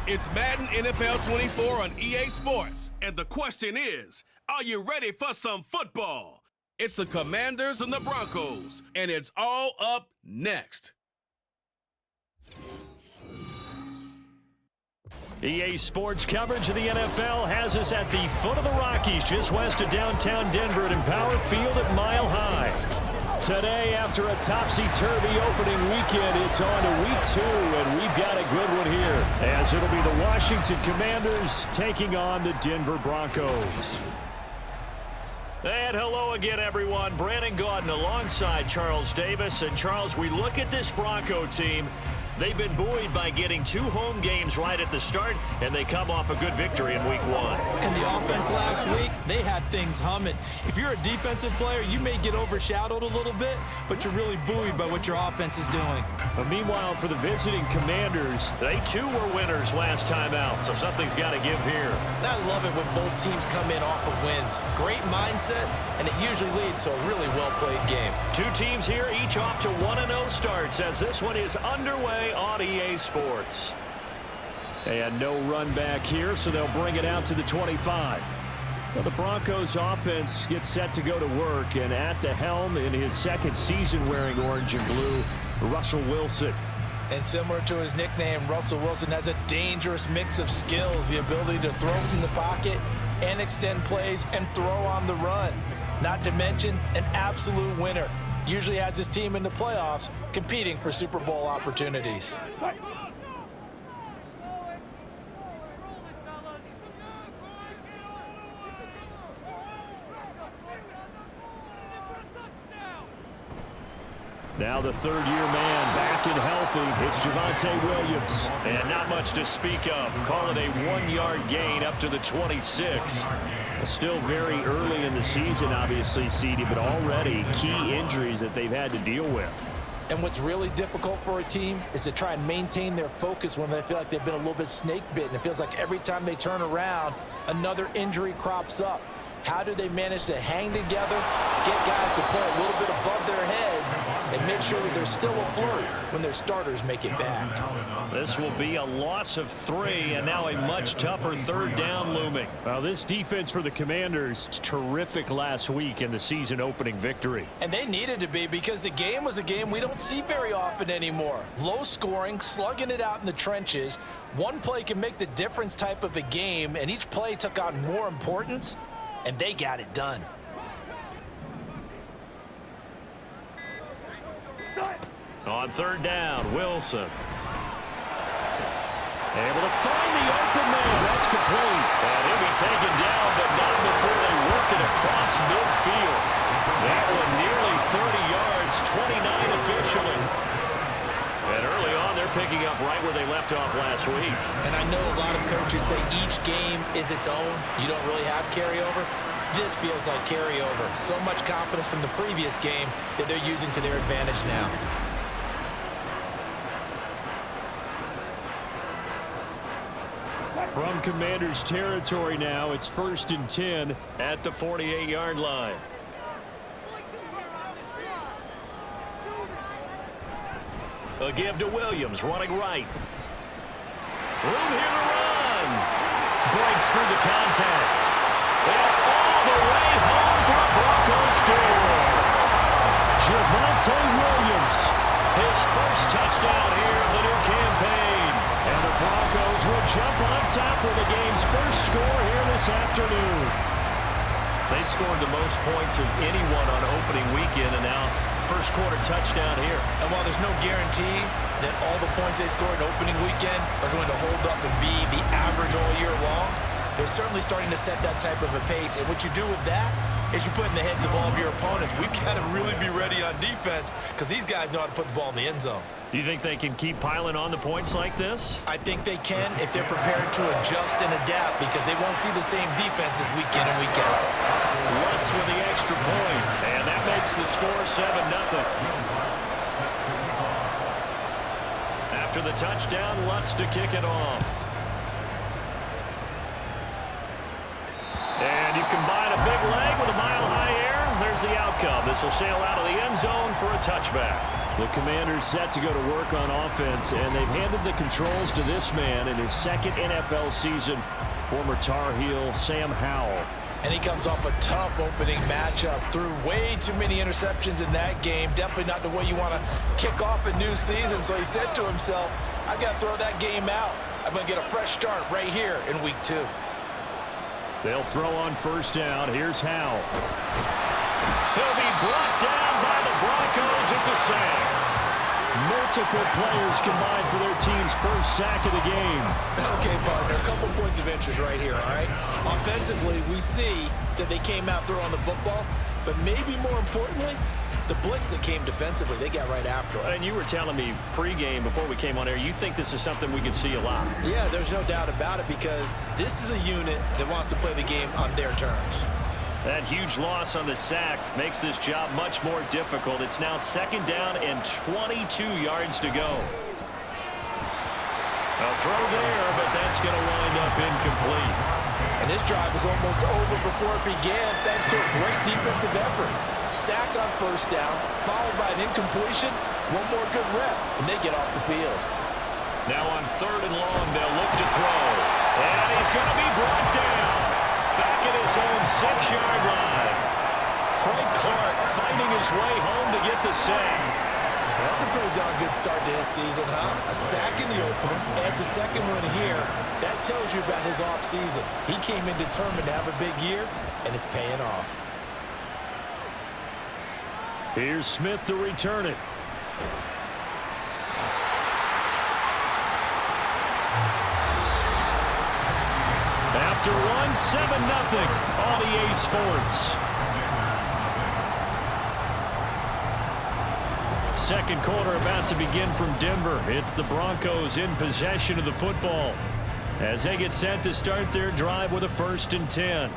It's Madden NFL 24 on EA Sports. And the question is, are you ready for some football? It's the Commanders and the Broncos, and it's all up next. EA Sports coverage of the NFL has us at the foot of the Rockies, just west of downtown Denver at Empower Field at Mile High. Today, after a topsy-turvy opening weekend, it's on to week 2, and we've got a good one here, as it'll be the Washington Commanders taking on the Denver Broncos. And hello again, everyone. Brandon Gaudin alongside Charles Davis. And Charles, we look at this Bronco team. They've been buoyed by getting 2 home games right at the start, and they come off a good victory in week 1. And the offense last week, they had things humming. If you're a defensive player, you may get overshadowed a little bit, but you're really buoyed by what your offense is doing. But meanwhile, for the visiting Commanders, they too were winners last time out, so something's got to give here. I love it when both teams come in off of wins. Great mindsets, and it usually leads to a really well-played game. 2 teams here, each off to 1-0 starts, as this one is underway on EA Sports. And no run back here, so they'll bring it out to the 25. Well, the Broncos offense gets set to go to work, and at the helm in his second season wearing orange and blue, Russell Wilson. And similar to his nickname, Russell Wilson has a dangerous mix of skills, the ability to throw from the pocket and extend plays and throw on the run. Not to mention an absolute winner. Usually has his team in the playoffs competing for Super Bowl opportunities. Now the third-year man back and healthy. It's Javonte Williams. And not much to speak of. Call it a 1-yard gain up to the 26. Still very early in the season, obviously, CD, but already key injuries that they've had to deal with. And what's really difficult for a team is to try and maintain their focus when they feel like they've been a little bit snake-bitten. It feels like every time they turn around, another injury crops up. How do they manage to hang together, get guys to play a little bit above their heads, and make sure that they're still afloat when their starters make it back? This will be a loss of 3, and now a much tougher third down looming. Well, this defense for the Commanders is terrific last week in the season-opening victory. And they needed to be, because the game was a game we don't see very often anymore. Low scoring, slugging it out in the trenches. One play can make the difference type of a game, and each play took on more importance. And they got it done. On third down, Wilson. Able to find the open man. That's complete. And he'll be taken down, but not before they work it across midfield. That one nearly 30 yards, 29 officially. And early on, they're picking up right where they left off last week. And I know a lot of coaches say each game is its own. You don't really have carryover. This feels like carryover. So much confidence from the previous game that they're using to their advantage now. From Commanders territory now, it's 1st and 10 at the 48-yard line. A give to Williams, running right. Room here to run. Breaks through the contact. And all the way home for a Broncos score. Javonte Williams, his first touchdown here of the new campaign. And the Broncos will jump on top with the game's first score here this afternoon. They scored the most points of anyone on opening weekend, and now first quarter touchdown here. And while there's no guarantee that all the points they scored opening weekend are going to hold up and be the average all year long, they're certainly starting to set that type of a pace. And what you do with that is you put in the heads of all of your opponents, we've got to really be ready on defense because these guys know how to put the ball in the end zone. Do you think they can keep piling on the points like this? I think they can if they're prepared to adjust and adapt, because they won't see the same defenses week in and week out. Lutz with the extra point, and that makes the score 7-0. After the touchdown, Lutz to kick it off. And you combine a big leg with a mile-high air. There's the out outcome. This will sail out of the end zone for a touchback. The Commanders set to go to work on offense, and they've handed the controls to this man in his second NFL season, former Tar Heel Sam Howell. And he comes off a tough opening matchup. Threw way too many interceptions in that game. Definitely not the way you want to kick off a new season. So he said to himself, I've got to throw that game out. I'm going to get a fresh start right here in week 2. They'll throw on first down. Here's Howell. He'll be brought down by the Broncos. It's a sack. Multiple players combined for their team's first sack of the game. Okay, partner, a couple points of interest right here, all right? Offensively, we see that they came out throwing the football, but maybe more importantly, the blitz that came defensively, they got right after it. And you were telling me pregame before we came on air, you think this is something we could see a lot. Yeah, there's no doubt about it because this is a unit that wants to play the game on their terms. That huge loss on the sack makes this job much more difficult. It's now second down and 22 yards to go. A throw there, but that's going to wind up incomplete. And this drive was almost over before it began thanks to a great defensive effort. Sacked on first down, followed by an incompletion, one more good rep, and they get off the field. Now on third and long, they'll look to throw. And he's going to be brought down. Back at his own 6-yard line. Frank Clark fighting his way home to get the sack. That's a pretty darn good start to his season, huh? A sack in the opener, adds a second one here. That tells you about his offseason. He came in determined to have a big year, and it's paying off. Here's Smith to return it. After one, 7-0 on EA Sports. Second quarter about to begin from Denver. It's the Broncos in possession of the football as they get set to start their drive with a 1st and 10.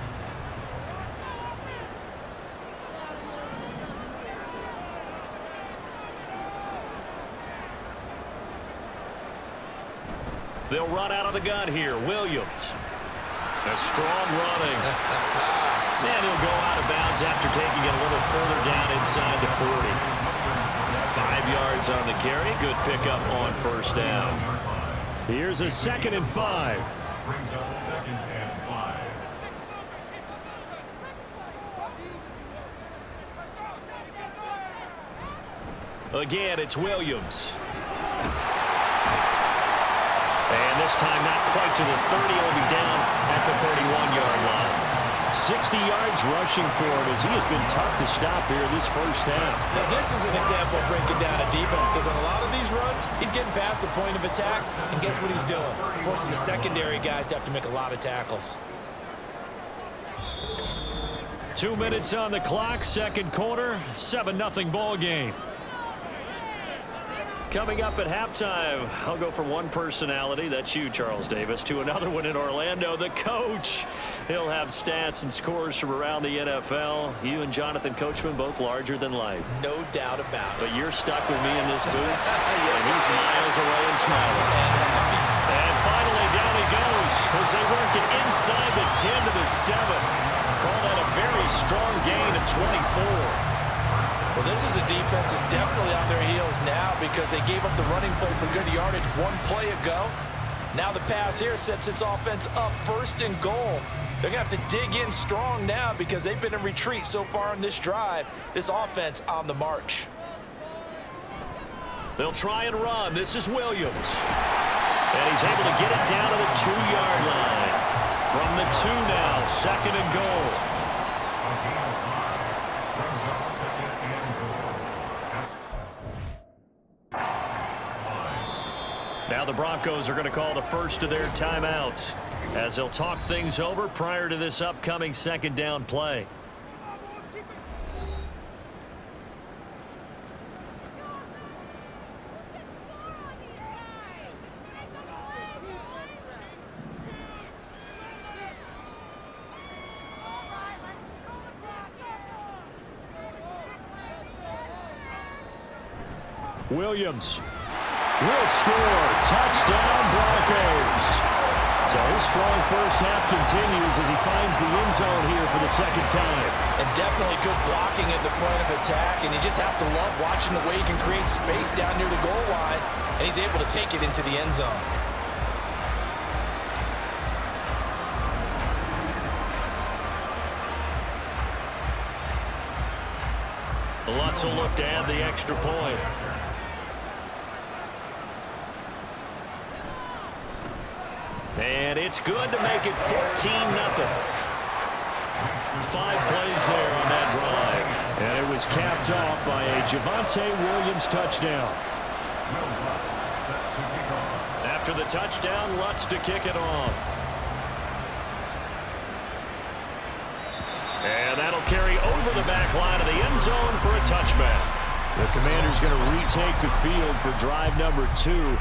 They'll run out of the gun here. Williams. A strong running. And he'll go out of bounds after taking it a little further down inside the 40. 5 yards on the carry. Good pickup on first down. Here's a 2nd and 5. Brings up 2nd and 5. Again, it's Williams. And this time not quite to the 30. He'll be down at the 31-yard line. 60 yards rushing for him as he has been tough to stop here this first half. Now, this is an example of breaking down a defense because on a lot of these runs, he's getting past the point of attack, and guess what he's doing? Forcing the secondary guys to have to make a lot of tackles. 2 minutes on the clock, second quarter, 7-0 ball game. Coming up at halftime, I'll go from one personality, that's you, Charles Davis, to another one in Orlando, the coach. He'll have stats and scores from around the NFL. You and Jonathan Coachman, both larger than life. No doubt about it. But you're stuck with me in this booth, and he's miles away and smiling. And happy. And finally, down he goes as they work it inside the 10 to the 7. Call that a very strong gain of 24. Well, this is a defense that's definitely on their heels now because they gave up the running play for good yardage one play ago. Now the pass here sets this offense up 1st and goal. They're going to have to dig in strong now because they've been in retreat so far in this drive. This offense on the march. They'll try and run. This is Williams. And he's able to get it down to the 2-yard line. From the 2 now, 2nd and goal. Now the Broncos are going to call the first of their timeouts as they'll talk things over prior to this upcoming 2nd down play. Williams will score. Touchdown, Broncos. So his strong first half continues as he finds the end zone here for the second time. And definitely good blocking at the point of attack, and you just have to love watching the way he can create space down near the goal line, and he's able to take it into the end zone. Lutz will look to add the extra point. And it's good to make it 14-0. 5 plays there on that drive. And it was capped off by a Javonte Williams touchdown. After the touchdown, Lutz to kick it off. And that'll carry over the back line of the end zone for a touchback. The Commanders going to retake the field for drive number 2.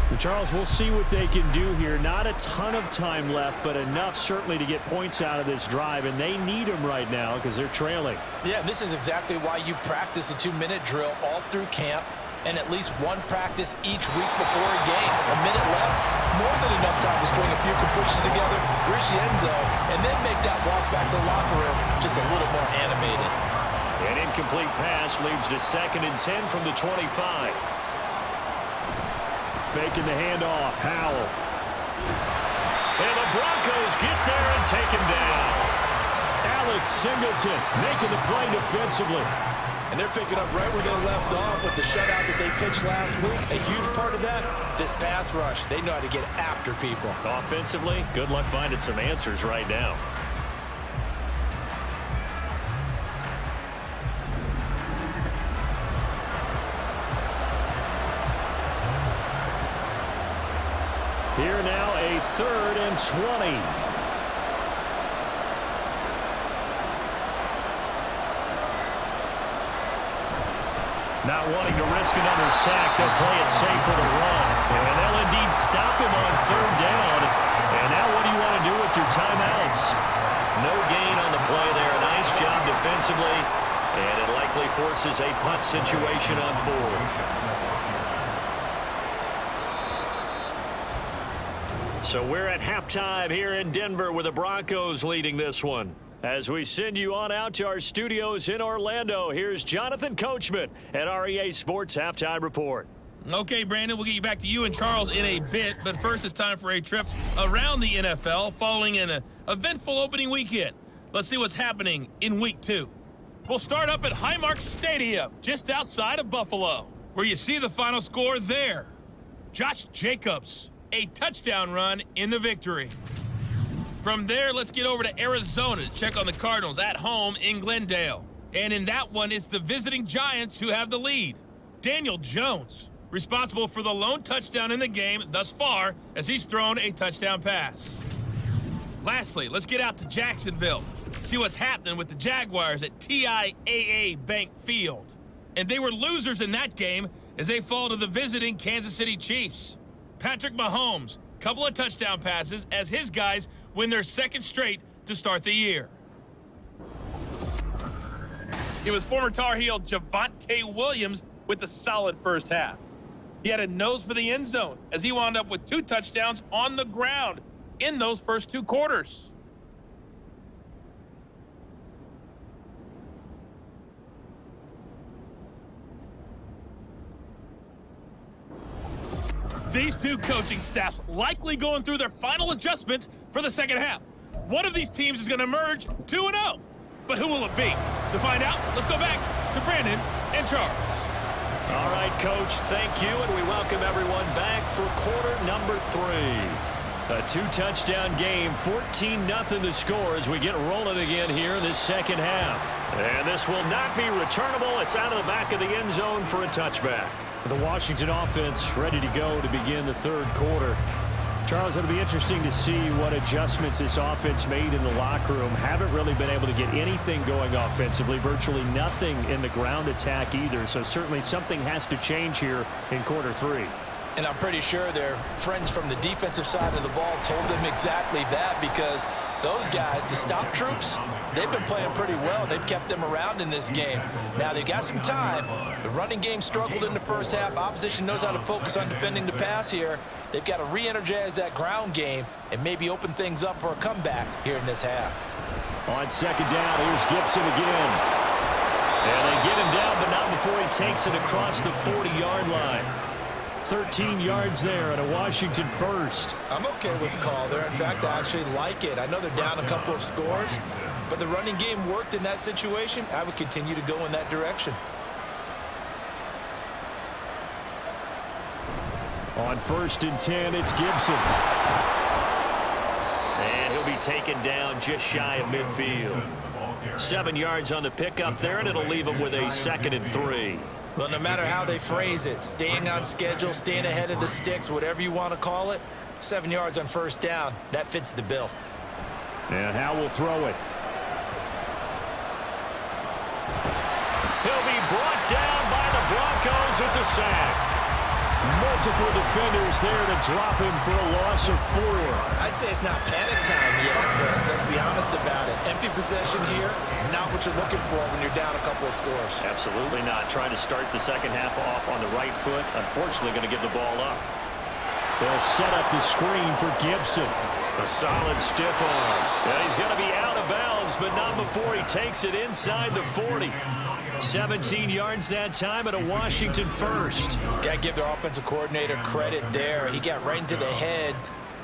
And Charles, we'll see what they can do here. Not a ton of time left, but enough certainly to get points out of this drive, and they need them right now because they're trailing. Yeah, this is exactly why you practice a 2-minute drill all through camp and at least one practice each week before a game. A minute left, more than enough time to string a few completions together, reach the end zone, and then make that walk back to the locker room just a little more animated. An incomplete pass leads to 2nd and 10 from the 25. Faking the handoff, Howell. And the Broncos get there and take him down. Alex Singleton making the play defensively. And they're picking up right where they left off with the shutout that they pitched last week. A huge part of that, this pass rush. They know how to get after people. Offensively, good luck finding some answers right now. Here now, a 3rd and 20. Not wanting to risk another sack, they'll play it safe for the run. And they'll indeed stop him on 3rd down. And now what do you want to do with your timeouts? No gain on the play there. Nice job defensively. And it likely forces a punt situation on 4th. So we're at halftime here in Denver with the Broncos leading this one. As we send you on out to our studios in Orlando, here's Jonathan Coachman at REA Sports Halftime Report. Okay, Brandon, we'll get you back to you and Charles in a bit, but first it's time for a trip around the NFL following an eventful opening weekend. Let's see what's happening in Week 2. We'll start up at Highmark Stadium, just outside of Buffalo, where you see the final score there. Josh Jacobs, a touchdown run in the victory. From there, let's get over to Arizona to check on the Cardinals at home in Glendale. And in that one, it's the visiting Giants who have the lead. Daniel Jones, responsible for the lone touchdown in the game thus far, as he's thrown a touchdown pass. Lastly, let's get out to Jacksonville, see what's happening with the Jaguars at TIAA Bank Field. And they were losers in that game as they fall to the visiting Kansas City Chiefs. Patrick Mahomes, couple of touchdown passes as his guys win their 2nd straight to start the year. It was former Tar Heel Javonte Williams with a solid first half. He had a nose for the end zone as he wound up with 2 touchdowns on the ground in those first 2 quarters. These 2 coaching staffs likely going through their final adjustments for the second half. One of these teams is going to emerge 2-0. But who will it be? To find out, let's go back to Brandon and Charles. All right, Coach, thank you, and we welcome everyone back for quarter number 3. A 2-touchdown game, 14-0 the score as we get rolling again here in this second half. And this will not be returnable. It's out of the back of the end zone for a touchback. The Washington offense ready to go to begin the 3rd quarter. Charles, it'll be interesting to see what adjustments this offense made in the locker room. Haven't really been able to get anything going offensively, virtually nothing in the ground attack either. So certainly something has to change here in quarter 3. And I'm pretty sure their friends from the defensive side of the ball told them exactly that, because those guys, the stop troops, they've been playing pretty well. They've kept them around in this game. Now, they've got some time. The running game struggled in the first half. Opposition knows how to focus on defending the pass here. They've got to re-energize that ground game and maybe open things up for a comeback here in this half. On second down, here's Gibson again. And they get him down, but not before he takes it across the 40-yard line. 13 yards there at a Washington first. I'm okay with the call there. In fact, I actually like it. I know they're down a couple of scores, but the running game worked in that situation. I would continue to go in that direction. On 1st and 10, it's Gibson. And he'll be taken down just shy of midfield. 7 yards on the pickup there, and it'll leave him with a 2nd and 3. Well, no matter how they phrase it, staying on schedule, staying ahead of the sticks, whatever you want to call it, 7 yards on 1st down, that fits the bill. And Howe will throw it. He'll be brought down by the Broncos. It's a sack. Multiple defenders there to drop him for a loss of 4. I'd say it's not panic time yet, but let's be honest about it. Empty possession here, not what you're looking for when you're down a couple of scores. Absolutely not. Trying to start the second half off on the right foot. Unfortunately, going to give the ball up. They'll set up the screen for Gibson. A solid stiff arm. Yeah, he's going to be out of bounds, but not before he takes it inside the 40. 17 yards that time at a Washington first. Got to give their offensive coordinator credit there. He got right into the head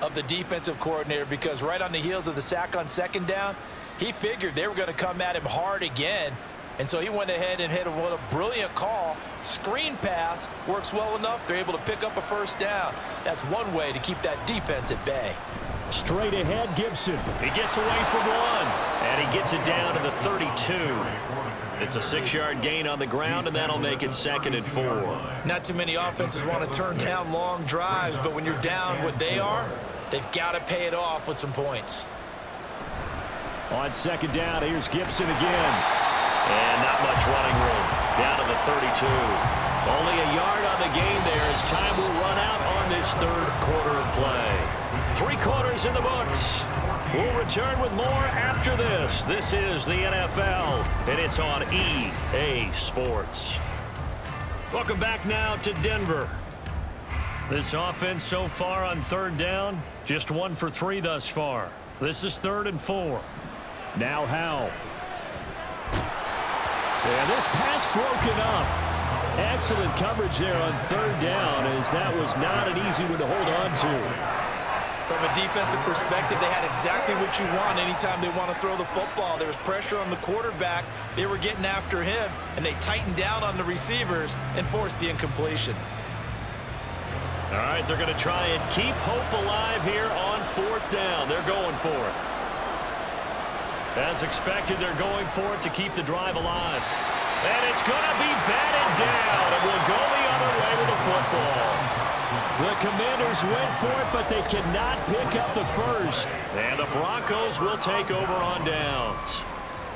of the defensive coordinator, because right on the heels of the sack on 2nd down, he figured they were going to come at him hard again. And so he went ahead and hit what a brilliant call. Screen pass works well enough. They're able to pick up a 1st down. That's one way to keep that defense at bay. Straight ahead, Gibson. He gets away from one, and he gets it down to the 32. It's a 6-yard gain on the ground, and that'll make it 2nd and 4. Not too many offenses want to turn down long drives, but when you're down what they are, they've got to pay it off with some points. On 2nd down, here's Gibson again. And not much running room. Down to the 32. Only a yard on the gain there as time will run out on this 3rd quarter of play. 3 quarters in the books. We'll return with more after this. This is the NFL, and it's on EA Sports. Welcome back now to Denver. This offense so far on 3rd down, just 1 for 3 thus far. This is 3rd and 4. Now Howe. And this pass broken up. Excellent coverage there on 3rd down, as that was not an easy one to hold on to. From a defensive perspective, they had exactly what you want anytime they want to throw the football. There was pressure on the quarterback. They were getting after him, and they tightened down on the receivers and forced the incompletion. All right, they're going to try and keep hope alive here on 4th down. They're going for it. As expected, they're going for it to keep the drive alive. And it's going to be batted down, and we'll go the other way with the football. The Commanders went for it, but they cannot pick up the 1st. And the Broncos will take over on downs.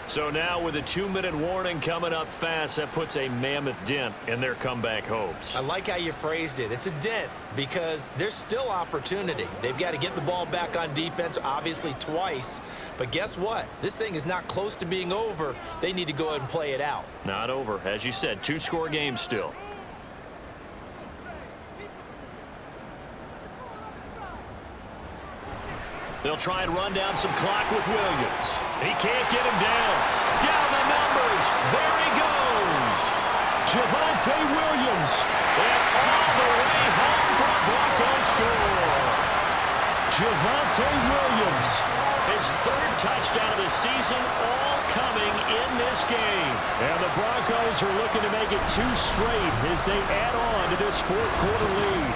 So now with a 2-minute warning coming up fast, that puts a mammoth dent in their comeback hopes. I like how you phrased it. It's a dent because there's still opportunity. They've got to get the ball back on defense, obviously twice. But guess what? This thing is not close to being over. They need to go ahead and play it out. Not over. As you said, 2-score game still. They'll try and run down some clock with Williams. He can't get him down. Down the numbers. There he goes. Javonte Williams. And all the way home for a Broncos score. Javonte Williams. His 3rd touchdown of the season, all coming in this game. And the Broncos are looking to make it 2 straight as they add on to this 4th quarter lead.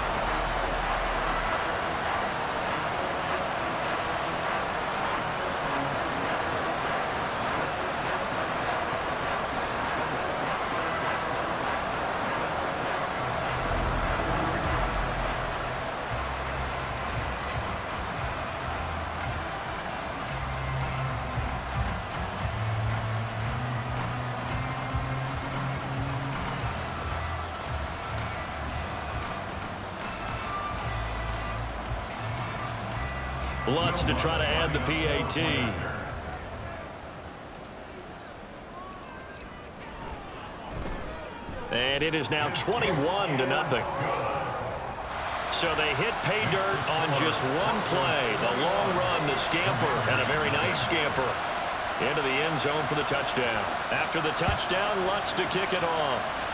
Lutz to try to add the PAT. And it is now 21-0. So they hit pay dirt on just one play. The long run, the scamper, and a very nice scamper into the end zone for the touchdown. After the touchdown, Lutz to kick it off.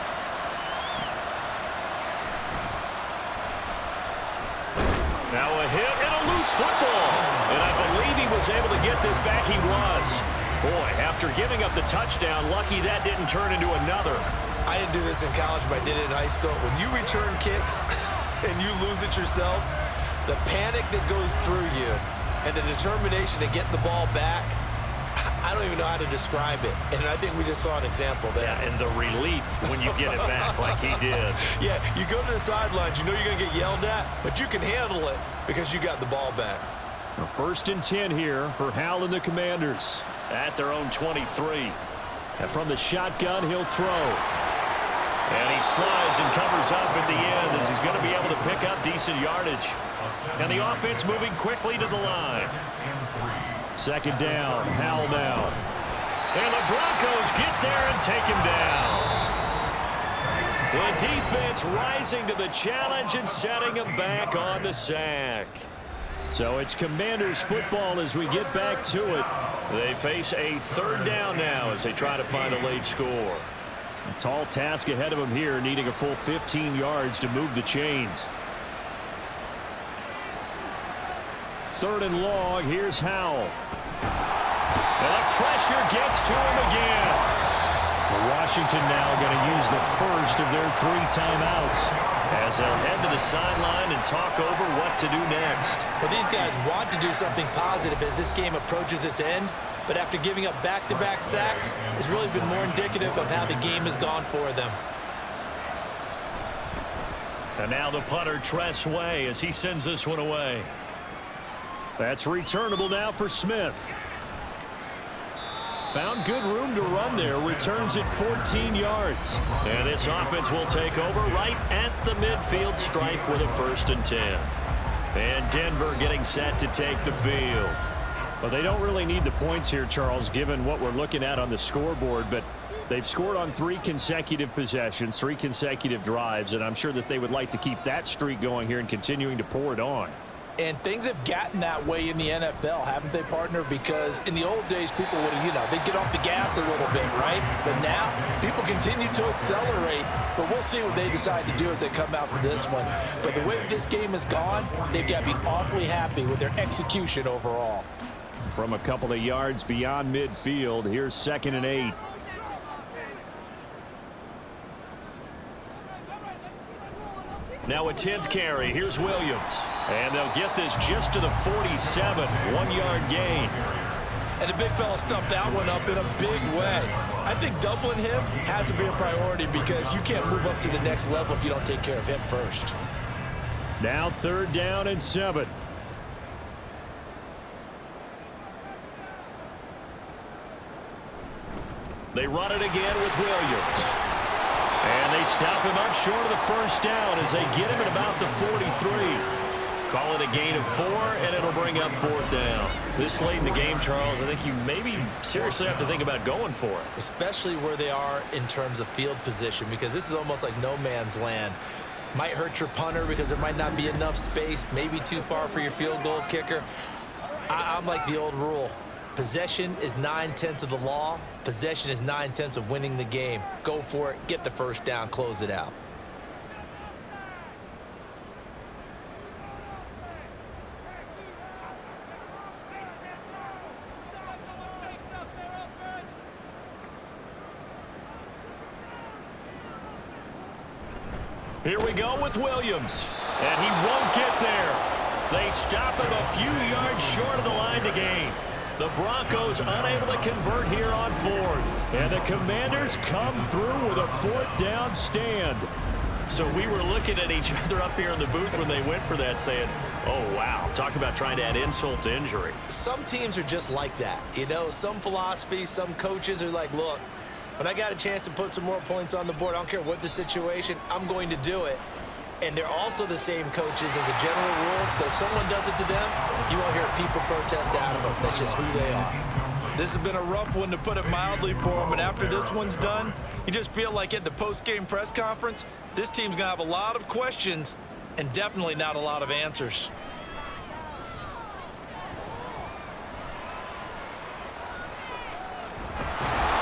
Now a hit and a loose football. And I believe he was able to get this back. He was. Boy, after giving up the touchdown, lucky that didn't turn into another. I didn't do this in college, but I did it in high school. When you return kicks and you lose it yourself, the panic that goes through you and the determination to get the ball back, I don't even know how to describe it. And I think we just saw an example there. Yeah, and the relief when you get it back like he did. Yeah, you go to the sidelines, you know you're going to get yelled at, but you can handle it because you got the ball back. Well, 1st and 10 here for Hal and the Commanders at their own 23. And from the shotgun, he'll throw. And he slides and covers up at the end as he's going to be able to pick up decent yardage. And the offense moving quickly to the line. 2nd down, Hal now. And the Broncos get there and take him down. The defense rising to the challenge and setting him back on the sack. So it's Commanders football as we get back to it. They face a 3rd down now as they try to find a late score. A tall task ahead of them here, needing a full 15 yards to move the chains. 3rd and long, here's Howell. And the pressure gets to him again. Washington now going to use the first of their 3 timeouts as they'll head to the sideline and talk over what to do next. Well, these guys want to do something positive as this game approaches its end, but after giving up back-to-back sacks, it's really been more indicative of how the game has gone for them. And now the punter, Tress Way, as he sends this one away. That's returnable now for Smith. Found good room to run there. Returns it 14 yards. And this offense will take over right at the midfield stripe with a 1st and 10. And Denver getting set to take the field. Well, they don't really need the points here, Charles, given what we're looking at on the scoreboard. But they've scored on 3 consecutive possessions, 3 consecutive drives. And I'm sure that they would like to keep that streak going here and continuing to pour it on. And things have gotten that way in the NFL, haven't they, partner? Because in the old days, people would, they'd get off the gas a little bit, right? But now, people continue to accelerate. But we'll see what they decide to do as they come out for this one. But the way that this game has gone, they've got to be awfully happy with their execution overall. From a couple of yards beyond midfield, here's 2nd and 8. Now a 10th carry. Here's Williams. And they'll get this just to the 47. 1-yard gain. And the big fella stuffed that one up in a big way. I think doubling him has to be a priority because you can't move up to the next level if you don't take care of him first. Now 3rd down and 7. They run it again with Williams. And they stop him up short of the 1st down as they get him at about the 43. Call it a gain of 4, and it'll bring up 4th down. This late in the game, Charles, I think you maybe seriously have to think about going for it. Especially where they are in terms of field position, because this is almost like no man's land. Might hurt your punter because there might not be enough space, maybe too far for your field goal kicker. I'm like the old rule. Possession is 9/10 of the law. Possession is 9/10 of winning the game. Go for it. Get the 1st down. Close it out. Here we go with Williams. And he won't get there. They stop him a few yards short of the line to gain. The Broncos unable to convert here on 4th. And the Commanders come through with a 4th down stand. So we were looking at each other up here in the booth when they went for that saying, oh, wow, talk about trying to add insult to injury. Some teams are just like that. Some philosophies, some coaches are like, look, when I got a chance to put some more points on the board, I don't care what the situation, I'm going to do it. And they're also the same coaches as a general rule that if someone does it to them, you won't hear people protest out of them. That's just who they are. This has been a rough one, to put it mildly, for them. And after this one's done, you just feel like at the post-game press conference, this team's going to have a lot of questions and definitely not a lot of answers.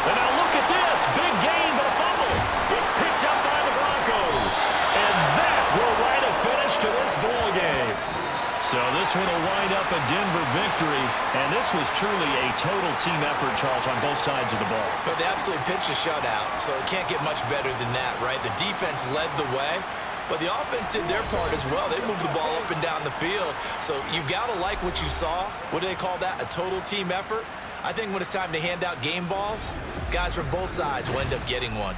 And now look at this. Big gain, but a fumble. It's picked up by the Broncos. And that will write a finish to this ball game. So this one will wind up a Denver victory. And this was truly a total team effort, Charles, on both sides of the ball. But they absolutely pitched a shutout, so it can't get much better than that, right? The defense led the way, but the offense did their part as well. They moved the ball up and down the field. So you've got to like what you saw. What do they call that? A total team effort? I think when it's time to hand out game balls, guys from both sides will end up getting one.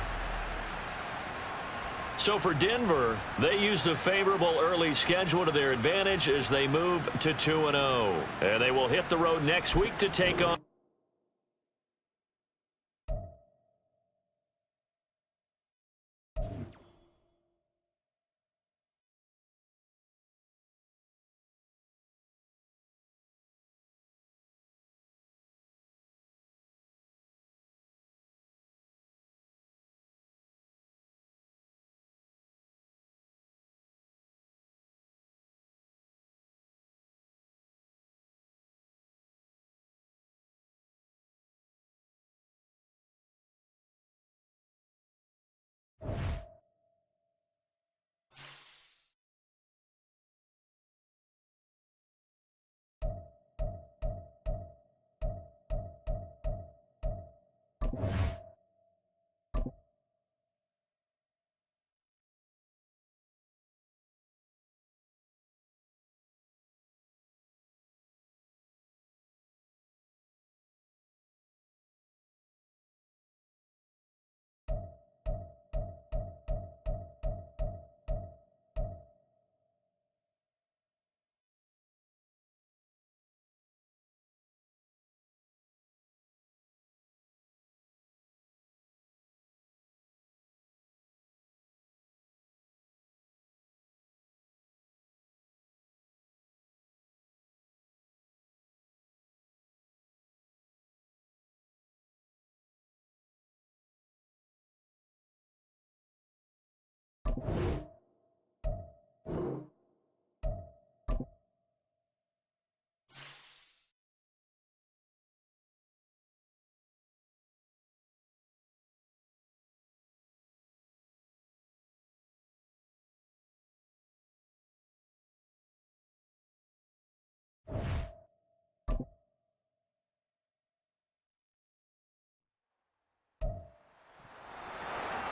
So for Denver, they used a favorable early schedule to their advantage as they move to 2-0. And they will hit the road next week to take on.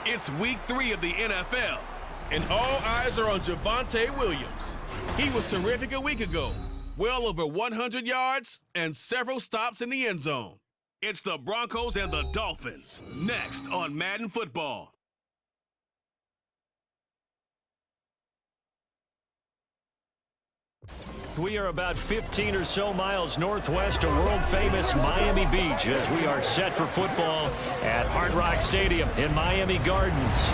It's week 3 of the NFL, and all eyes are on Javonte Williams. He was terrific a week ago, well over 100 yards and several stops in the end zone. It's the Broncos and the Dolphins, next on Madden Football. We are about 15 or so miles northwest of world-famous Miami Beach as we are set for football at Hard Rock Stadium in Miami Gardens.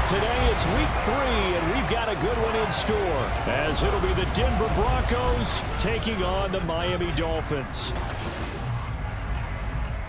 Today it's week 3, and we've got a good one in store as it'll be the Denver Broncos taking on the Miami Dolphins.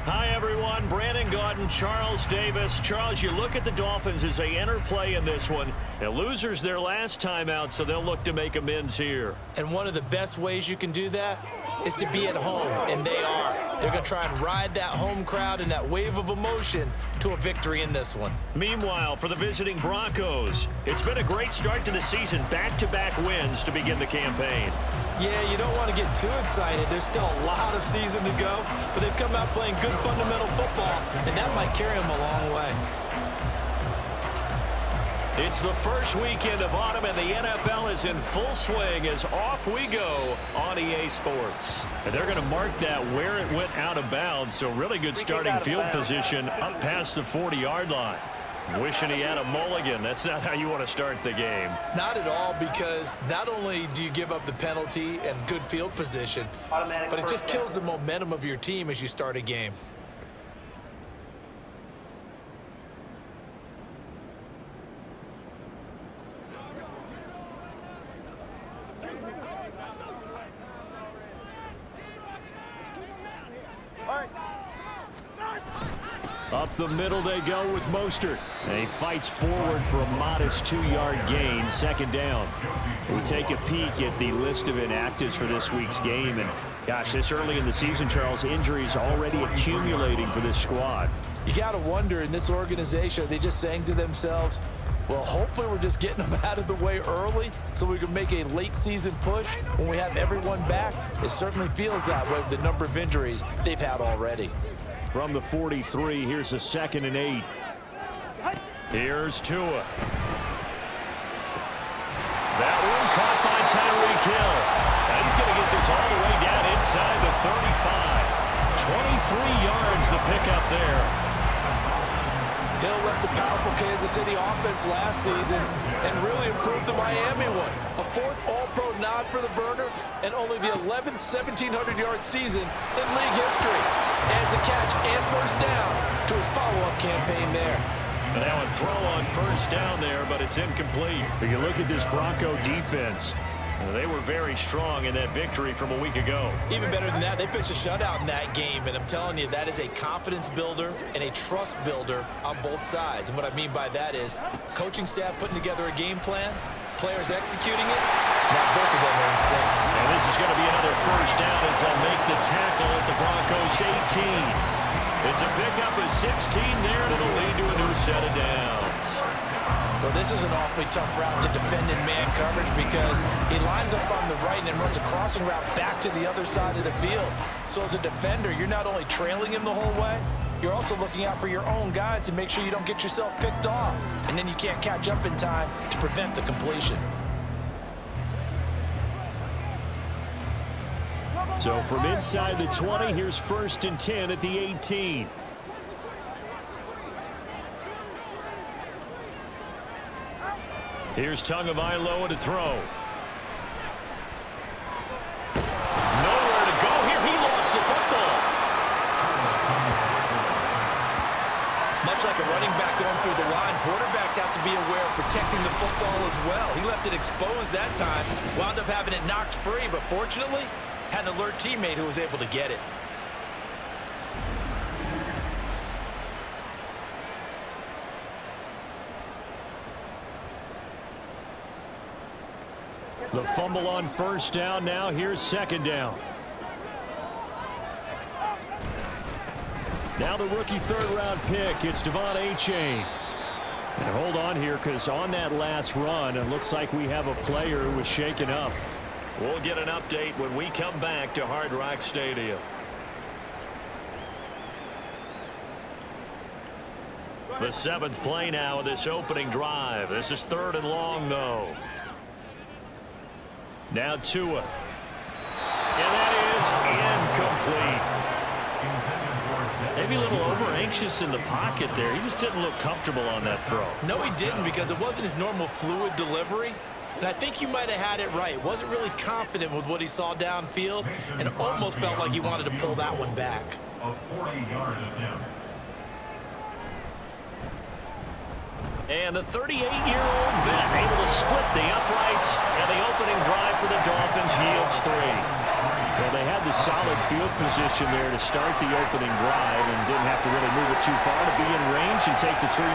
Hi, everyone. Brandon Gaudin, Charles Davis. Charles, you look at the Dolphins as they enter play in this one. The losers their last time out, so they'll look to make amends here. And one of the best ways you can do that is to be at home, and they are. They're going to try and ride that home crowd and that wave of emotion to a victory in this one. Meanwhile, for the visiting Broncos, it's been a great start to the season. Back-to-back wins to begin the campaign. Yeah, you don't want to get too excited. There's still a lot of season to go, but they've come out playing good fundamental football, and that might carry them a long way. It's the first weekend of autumn, and the NFL is in full swing as off we go on EA Sports. And they're going to mark that where it went out of bounds, so really good starting field position up past the 40-yard line. Wishing he had a mulligan. That's not how you want to start the game. Not at all, because not only do you give up the penalty and good field position, but it just kills the momentum of your team as you start a game. Up the middle they go with Mostert. And he fights forward for a modest 2-yard gain, second down. We take a peek at the list of inactives for this week's game. And, gosh, this early in the season, Charles, injuries already accumulating for this squad. You got to wonder in this organization, are they just saying to themselves, well, hopefully we're just getting them out of the way early so we can make a late season push when we have everyone back. It certainly feels that way with the number of injuries they've had already. From the 43, here's a 2nd and 8. Here's Tua. That one caught by Tyreek Hill. And he's going to get this all the way down inside the 35. 23 yards the pickup there. Hill left the powerful Kansas City offense last season and really improved the Miami one. A 4th All-Pro nod for the burner and only the 11th 1,700-yard season in league history. Adds a catch and first down to his follow-up campaign there. Now a throw on first down there, but it's incomplete. If you look at this Bronco defense, they were very strong in that victory from a week ago. Even better than that, they pitched a shutout in that game, and I'm telling you, that is a confidence builder and a trust builder on both sides. And what I mean by that is coaching staff putting together a game plan, players executing it. Now both of them are in sync. And this is going to be another first down as they'll make the tackle at the Broncos 18. It's a pickup of 16 there to the lead to a new set of downs. Well, this is an awfully tough route to defend in man coverage because he lines up on the right and then runs a crossing route back to the other side of the field. So as a defender, you're not only trailing him the whole way, you're also looking out for your own guys to make sure you don't get yourself picked off. And then you can't catch up in time to prevent the completion. So from inside the 20, here's 1st and 10 at the 18. Here's Tagovailoa to throw. Nowhere to go here. He lost the football. Much like a running back going through the line, quarterbacks have to be aware of protecting the football as well. He left it exposed that time, wound up having it knocked free, but fortunately, had an alert teammate who was able to get it. The fumble on first down. Now here's 2nd down. Now the rookie 3rd-round pick. It's Devon Achane. And hold on here because on that last run, it looks like we have a player who was shaken up. We'll get an update when we come back to Hard Rock Stadium. The 7th play now of this opening drive. This is 3rd and long, though. Now Tua. And that is incomplete. Maybe a little over-anxious in the pocket there. He just didn't look comfortable on that throw. No, he didn't because it wasn't his normal fluid delivery. And I think you might have had it right. Wasn't really confident with what he saw downfield and almost felt like he wanted to pull that one back. A 40-yard attempt. And the 38-year-old vet able to split the uprights, and the opening drive for the Dolphins yields 3. Well, they had the solid field position there to start the opening drive and didn't have to really move it too far to be in range and take the 3-0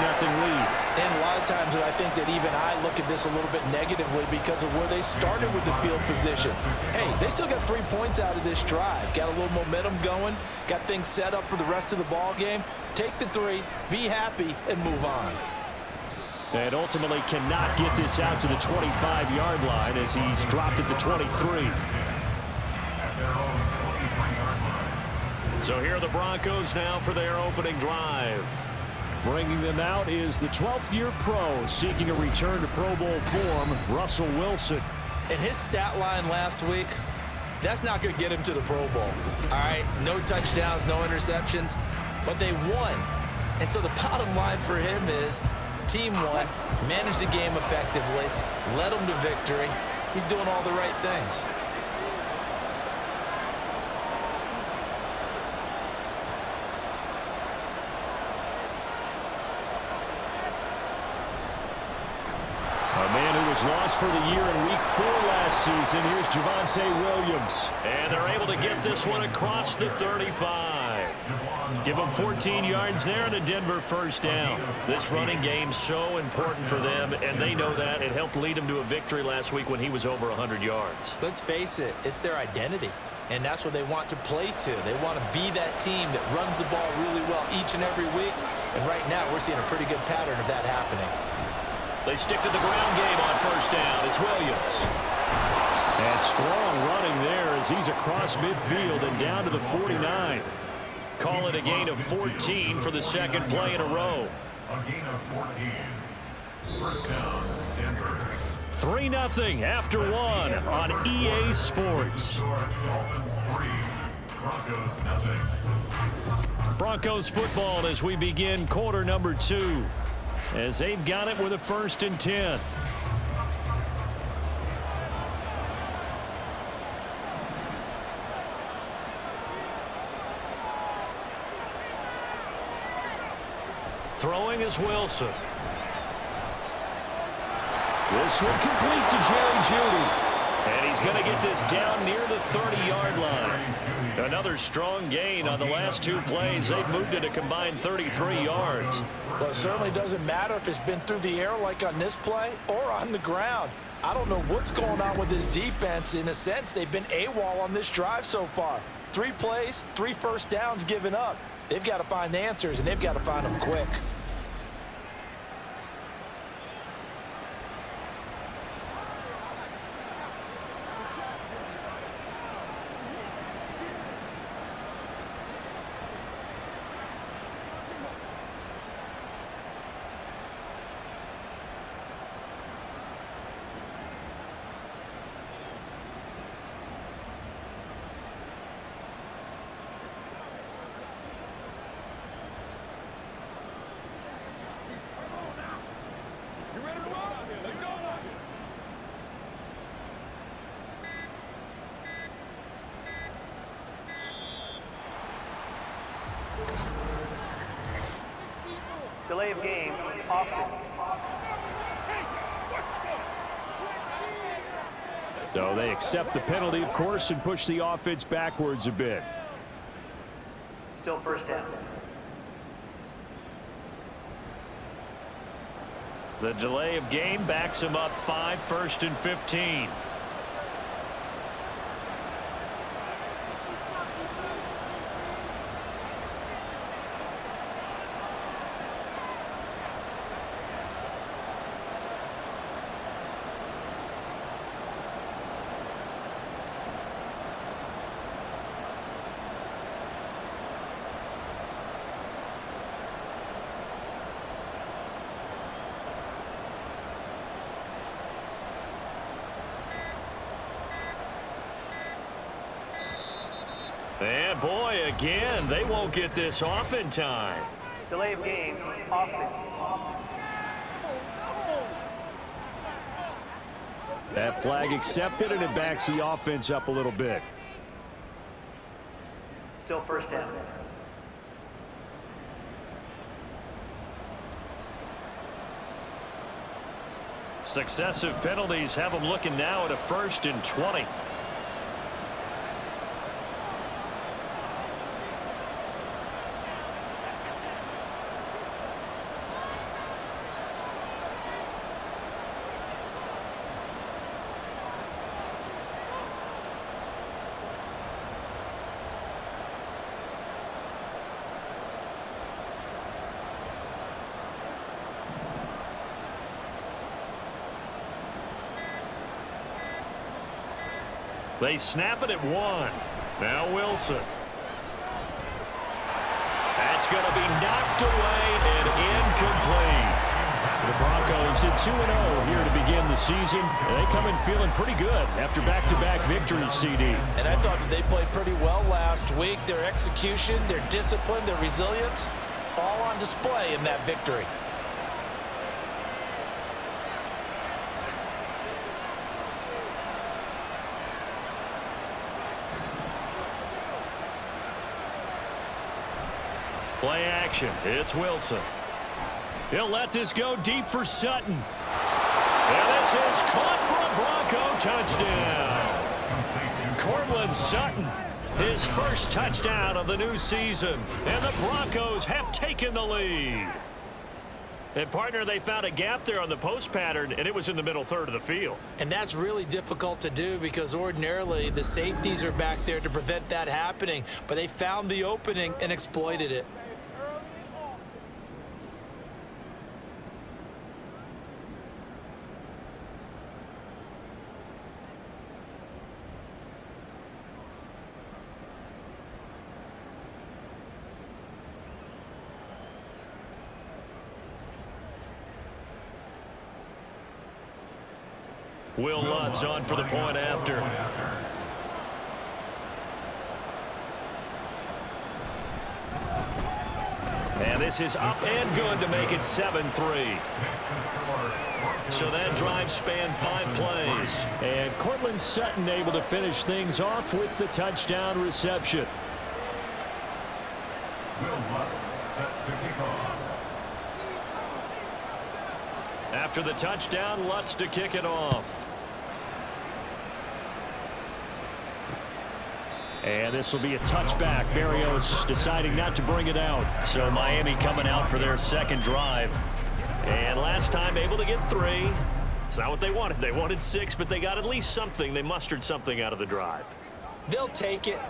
lead. And a lot of times I think that even I look at this a little bit negatively because of where they started with the field position. Hey, they still got 3 points out of this drive. Got a little momentum going, got things set up for the rest of the ball game. Take the 3, be happy, and move on. And ultimately cannot get this out to the 25-yard line as he's dropped at the 23. So here are the Broncos now for their opening drive. Bringing them out is the 12th-year pro seeking a return to Pro Bowl form, Russell Wilson. And his stat line last week, that's not going to get him to the Pro Bowl. All right, no touchdowns, no interceptions, but they won. And so the bottom line for him is team won, managed the game effectively, led them to victory. He's doing all the right things. A man who was lost for the year in Week 4 last season. Here's Javonte Williams. And they're able to get this one across the 35. Give them 14 yards there and a Denver first down. This running game's so important for them, and they know that. It helped lead them to a victory last week when he was over 100 yards. Let's face it, it's their identity, and that's what they want to play to. They want to be that team that runs the ball really well each and every week, and right now we're seeing a pretty good pattern of that happening. They stick to the ground game on first down. It's Williams. And strong running there as he's across midfield and down to the 49. Call it a gain of 14 for the second play in a row. A gain of 14. First down, Denver. 3-0 after one on EA Sports. Dolphins 3, Broncos nothing. Broncos football as we begin quarter number 2. As they've got it with a 1st and 10. Throwing is Wilson. This one complete to Jerry Jeudy. And he's going to get this down near the 30-yard line. Another strong gain on the last 2 plays. They've moved it a combined 33 yards. Well, it certainly doesn't matter if it's been through the air like on this play or on the ground. I don't know what's going on with this defense. In a sense, they've been AWOL on this drive so far. 3 plays, 3 first downs given up. They've got to find the answers, and they've got to find them quick. Delay of game, offense. So they accept the penalty, of course, and push the offense backwards a bit. Still first down. The delay of game backs him up 5, 1st and 15. And boy, again, they won't get this off in time. Delay of game, offense. That flag accepted, and it backs the offense up a little bit. Still first down. Successive penalties have them looking now at a 1st and 20. They snap it at 1. Now Wilson. That's going to be knocked away and incomplete. The Broncos at 2-0 here to begin the season. They come in feeling pretty good after back-to-back victories, CD. And I thought that they played pretty well last week. Their execution, their discipline, their resilience, all on display in that victory. Play action. It's Wilson. He'll let this go deep for Sutton. And this is caught for a Bronco touchdown. Cortland Sutton His first touchdown of the new season, and the Broncos have taken the lead. And, partner, they found a gap there on the post pattern, and it was in the middle third of the field. And that's really difficult to do because ordinarily the safeties are back there to prevent that happening. But they found the opening and exploited it. Will Lutz on for the point after. And this is up and good to make it 7-3. So that drive spanned 5 plays. And Cortland Sutton able to finish things off with the touchdown reception. Will Lutz set to kick off. After the touchdown, Lutz to kick it off. And this will be a touchback. Berrios deciding not to bring it out. So Miami coming out for their second drive. And last time able to get 3. It's not what they wanted. They wanted 6, but they got at least something. They mustered something out of the drive. They'll take it.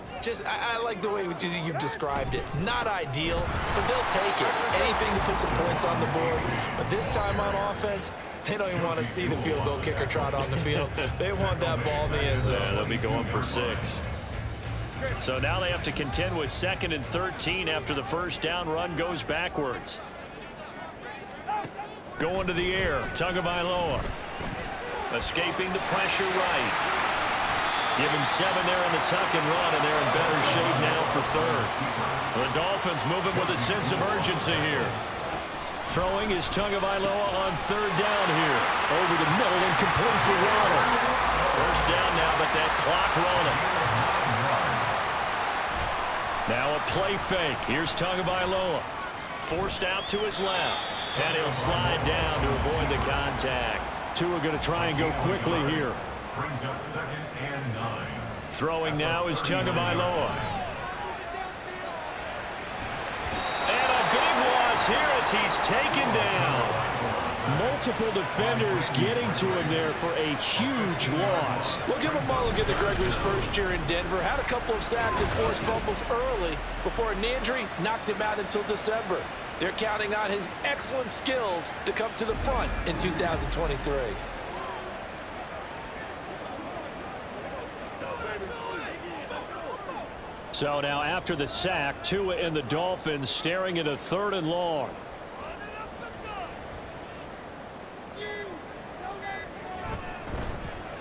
I like the way you've described it. Not ideal, but they'll take it. Anything to put some points on the board. But this time on offense, they don't even want to see the field goal kicker trot on the field. They want that ball in the end zone. Yeah, they'll be going for 6. So now they have to contend with 2nd and 13 after the first down run goes backwards. Going to the air, Tagovailoa. Escaping the pressure right. Give him 7 there in the tuck and run, and they're in better shape now for 3rd. The Dolphins moving with a sense of urgency here. Throwing is Tagovailoa on 3rd down here. Over the middle and complete to Waddle. First down now, but that clock rolling. Now a play fake. Here's Tagovailoa. Forced out to his left. And he'll slide down to avoid the contact. Two are going to try and go quickly here. Brings up 2nd and 9. Throwing now is Tagovailoa. And a big loss here as he's taken down. Multiple defenders getting to him there for a huge loss. We'll give him a look at the Gregory's first year in Denver. Had a couple of sacks and forced fumbles early before a knee injury knocked him out until December. They're counting on his excellent skills to come to the front in 2023. So now after the sack, Tua and the Dolphins staring at a 3rd and long.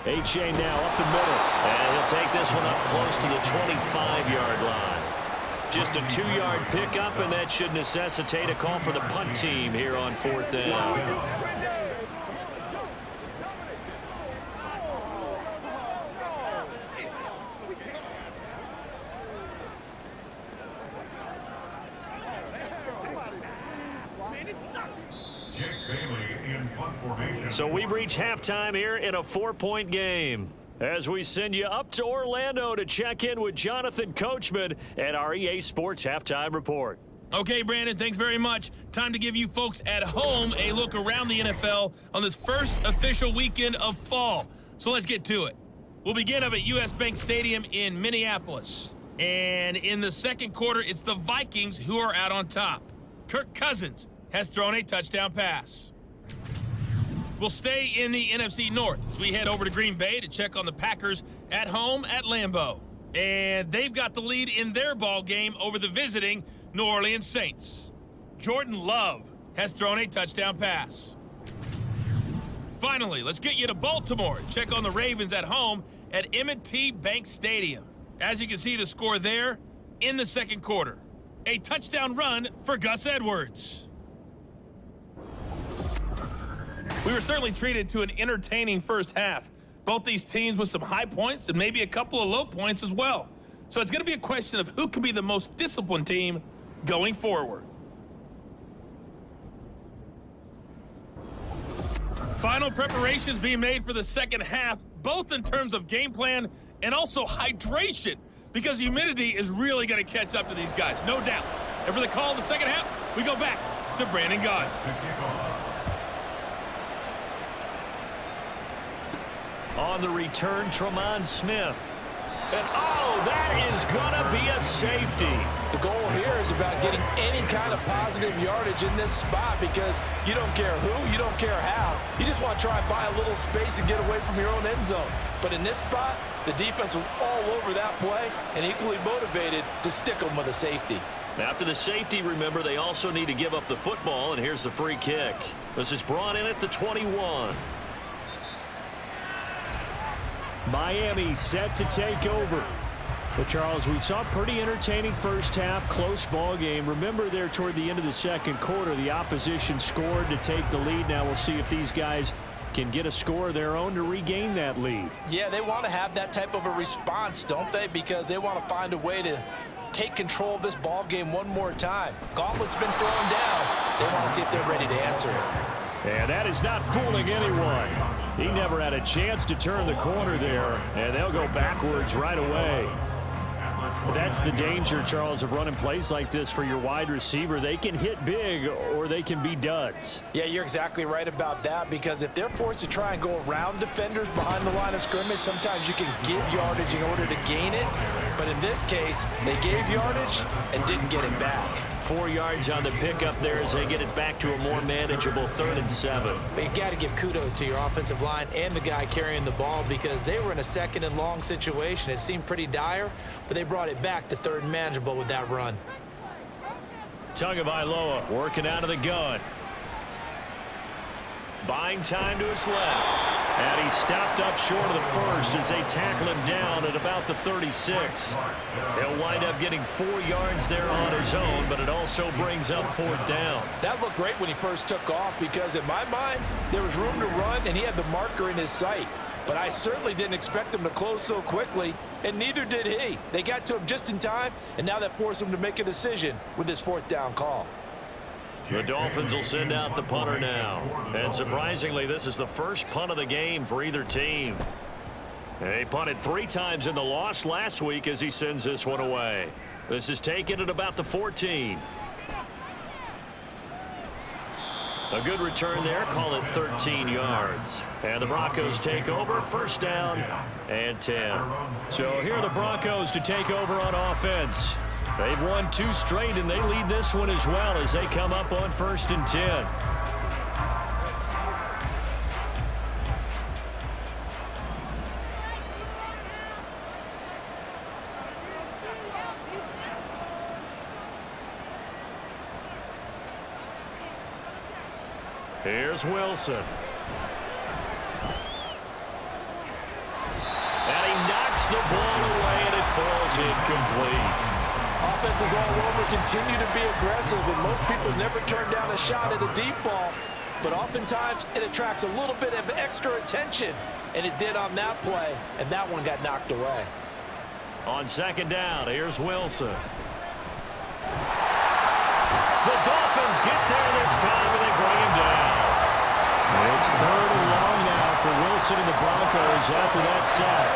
H.A. now up the middle. And he'll take this one up close to the 25-yard line. Just a 2-yard pickup, and that should necessitate a call for the punt team here on 4th down. So we've reached halftime here in a 4-point game. As we send you up to Orlando to check in with Jonathan Coachman at our EA Sports Halftime Report. Okay, Brandon, thanks very much. Time to give you folks at home a look around the NFL on this first official weekend of fall. So let's get to it. We'll begin up at US Bank Stadium in Minneapolis. And in the second quarter, it's the Vikings who are out on top. Kirk Cousins has thrown a touchdown pass. We'll stay in the NFC North as we head over to Green Bay to check on the Packers at home at Lambeau. And they've got the lead in their ball game over the visiting New Orleans Saints. Jordan Love has thrown a touchdown pass. Finally, let's get you to Baltimore and check on the Ravens at home at M&T Bank Stadium. As you can see the score there in the second quarter. A touchdown run for Gus Edwards. We were certainly treated to an entertaining first half. Both these teams with some high points and maybe a couple of low points as well. So it's going to be a question of who can be the most disciplined team going forward. Final preparations being made for the second half, both in terms of game plan and also hydration. because humidity is really going to catch up to these guys, no doubt. And for the call in the second half, we go back to Brandon Gaudin. On the return, Tremont Smith. And, oh, that is going to be a safety. The goal here is about getting any kind of positive yardage in this spot because you don't care who, you don't care how. You just want to try and buy a little space and get away from your own end zone. But in this spot, the defense was all over that play and equally motivated to stick them with a safety. After the safety, remember, they also need to give up the football, and here's the free kick. This is brought in at the 21. Miami set to take over. Well, Charles, we saw a pretty entertaining first half, close ball game. Remember there toward the end of the second quarter, the opposition scored to take the lead. Now we'll see if these guys can get a score of their own to regain that lead. Yeah, they want to have that type of a response, don't they? Because they want to find a way to take control of this ball game one more time. Gauntlet's been thrown down. They want to see if they're ready to answer it. And that is not fooling anyone. He never had a chance to turn the corner there, and they'll go backwards right away. That's the danger, Charles, of running plays like this for your wide receiver. They can hit big or they can be duds. Yeah, you're exactly right about that because if they're forced to try and go around defenders behind the line of scrimmage, sometimes you can give yardage in order to gain it. But in this case, they gave yardage and didn't get it back. 4 yards on the pickup there as they get it back to a more manageable 3rd and 7. But you got to give kudos to your offensive line and the guy carrying the ball because they were in a 2nd and long situation. It seemed pretty dire, but they brought it back to 3rd and manageable with that run. Tagovailoa working out of the gun. Buying time to his left. And he stopped up short of the first as they tackle him down at about the 36. He'll wind up getting 4 yards there on his own, but it also brings up 4th down. That looked great when he first took off because in my mind, there was room to run and he had the marker in his sight. But I certainly didn't expect him to close so quickly, and neither did he. They got to him just in time, and now that forced him to make a decision with his 4th down call. The Dolphins will send out the punter now. And surprisingly, this is the first punt of the game for either team. He punted 3 times in the loss last week as he sends this one away. This is taken at about the 14. A good return there, call it 13 yards. And the Broncos take over, 1st down and 10. So here are the Broncos to take over on offense. They've won 2 straight, and they lead this one as well as they come up on 1st and 10. Here's Wilson. And he knocks the ball away, and it falls incomplete. Offenses all over continue to be aggressive, and most people never turn down a shot at a deep ball. But oftentimes, it attracts a little bit of extra attention, and it did on that play, and that one got knocked away. On 2nd down, here's Wilson. The Dolphins get there this time, and they bring him down. It's 3rd and long now for Wilson and the Broncos after that sack.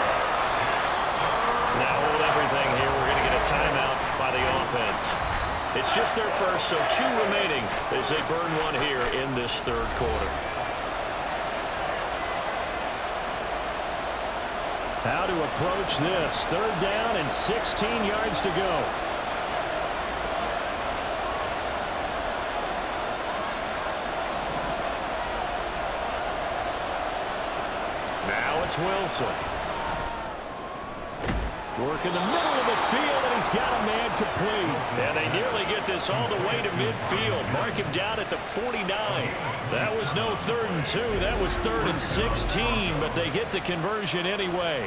Now hold everything here. We're going to get a timeout by the offense. It's just their first, so 2 remaining as they burn one here in this 3rd quarter. How to approach this. 3rd down and 16 yards to go. Now it's Wilson. Work in the middle of the field, and he's got a man complete. And they nearly get this all the way to midfield. Mark him down at the 49. That was no 3rd and 2. That was 3rd and 16, but they get the conversion anyway.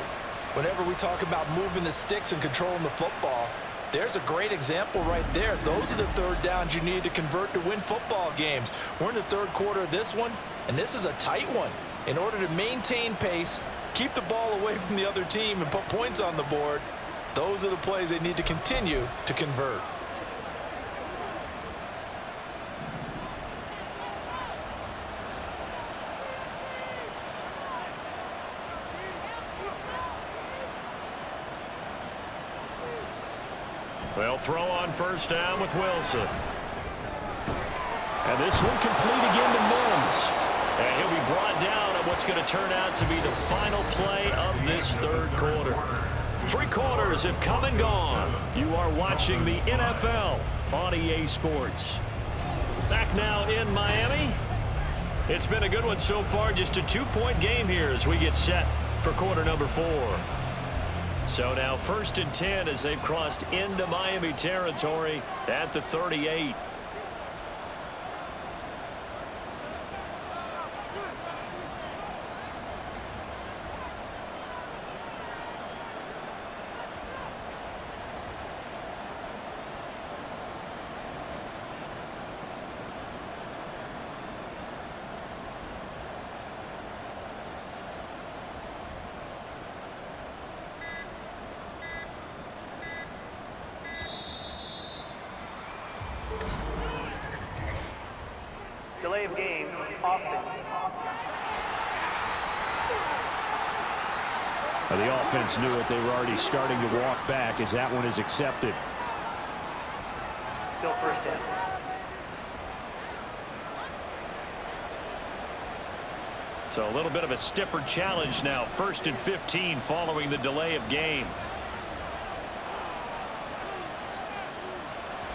Whenever we talk about moving the sticks and controlling the football, there's a great example right there. Those are the 3rd downs you need to convert to win football games. We're in the 3rd quarter of this one, and this is a tight one. In order to maintain pace, keep the ball away from the other team, and put points on the board, those are the plays they need to continue to convert. They'll throw on first down with Wilson. And this one complete again to Mims. And he'll be brought down at what's going to turn out to be the final play of this third quarter. 3 quarters have come and gone. You are watching the NFL on EA Sports. Back now in Miami. It's been a good one so far. Just a 2-point game here as we get set for quarter number 4. So now 1st and 10 as they've crossed into Miami territory at the 38. Delay of game, offense. The offense knew it. They were already starting to walk back as that one is accepted. Still first down. So a little bit of a stiffer challenge now. 1st and 15 following the delay of game.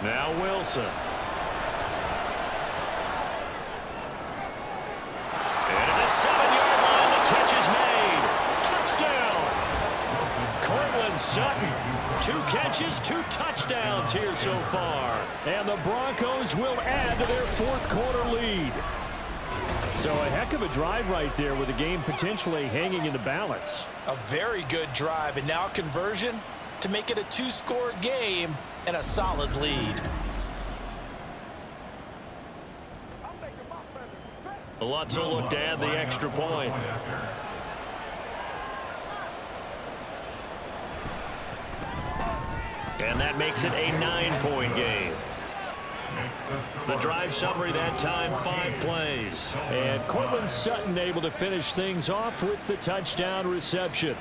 Now Wilson. And at the 7-yard line, the catch is made. Touchdown. Cortland Sutton. 2 catches, 2 touchdowns here so far. And the Broncos will add to their 4th quarter lead. So a heck of a drive right there with the game potentially hanging in the balance. A very good drive, and now conversion to make it a 2-score game and a solid lead. Lots of look to add the extra point. And that makes it a 9-point game. The drive summary that time, 5 plays. And Cortland Sutton able to finish things off with the touchdown reception.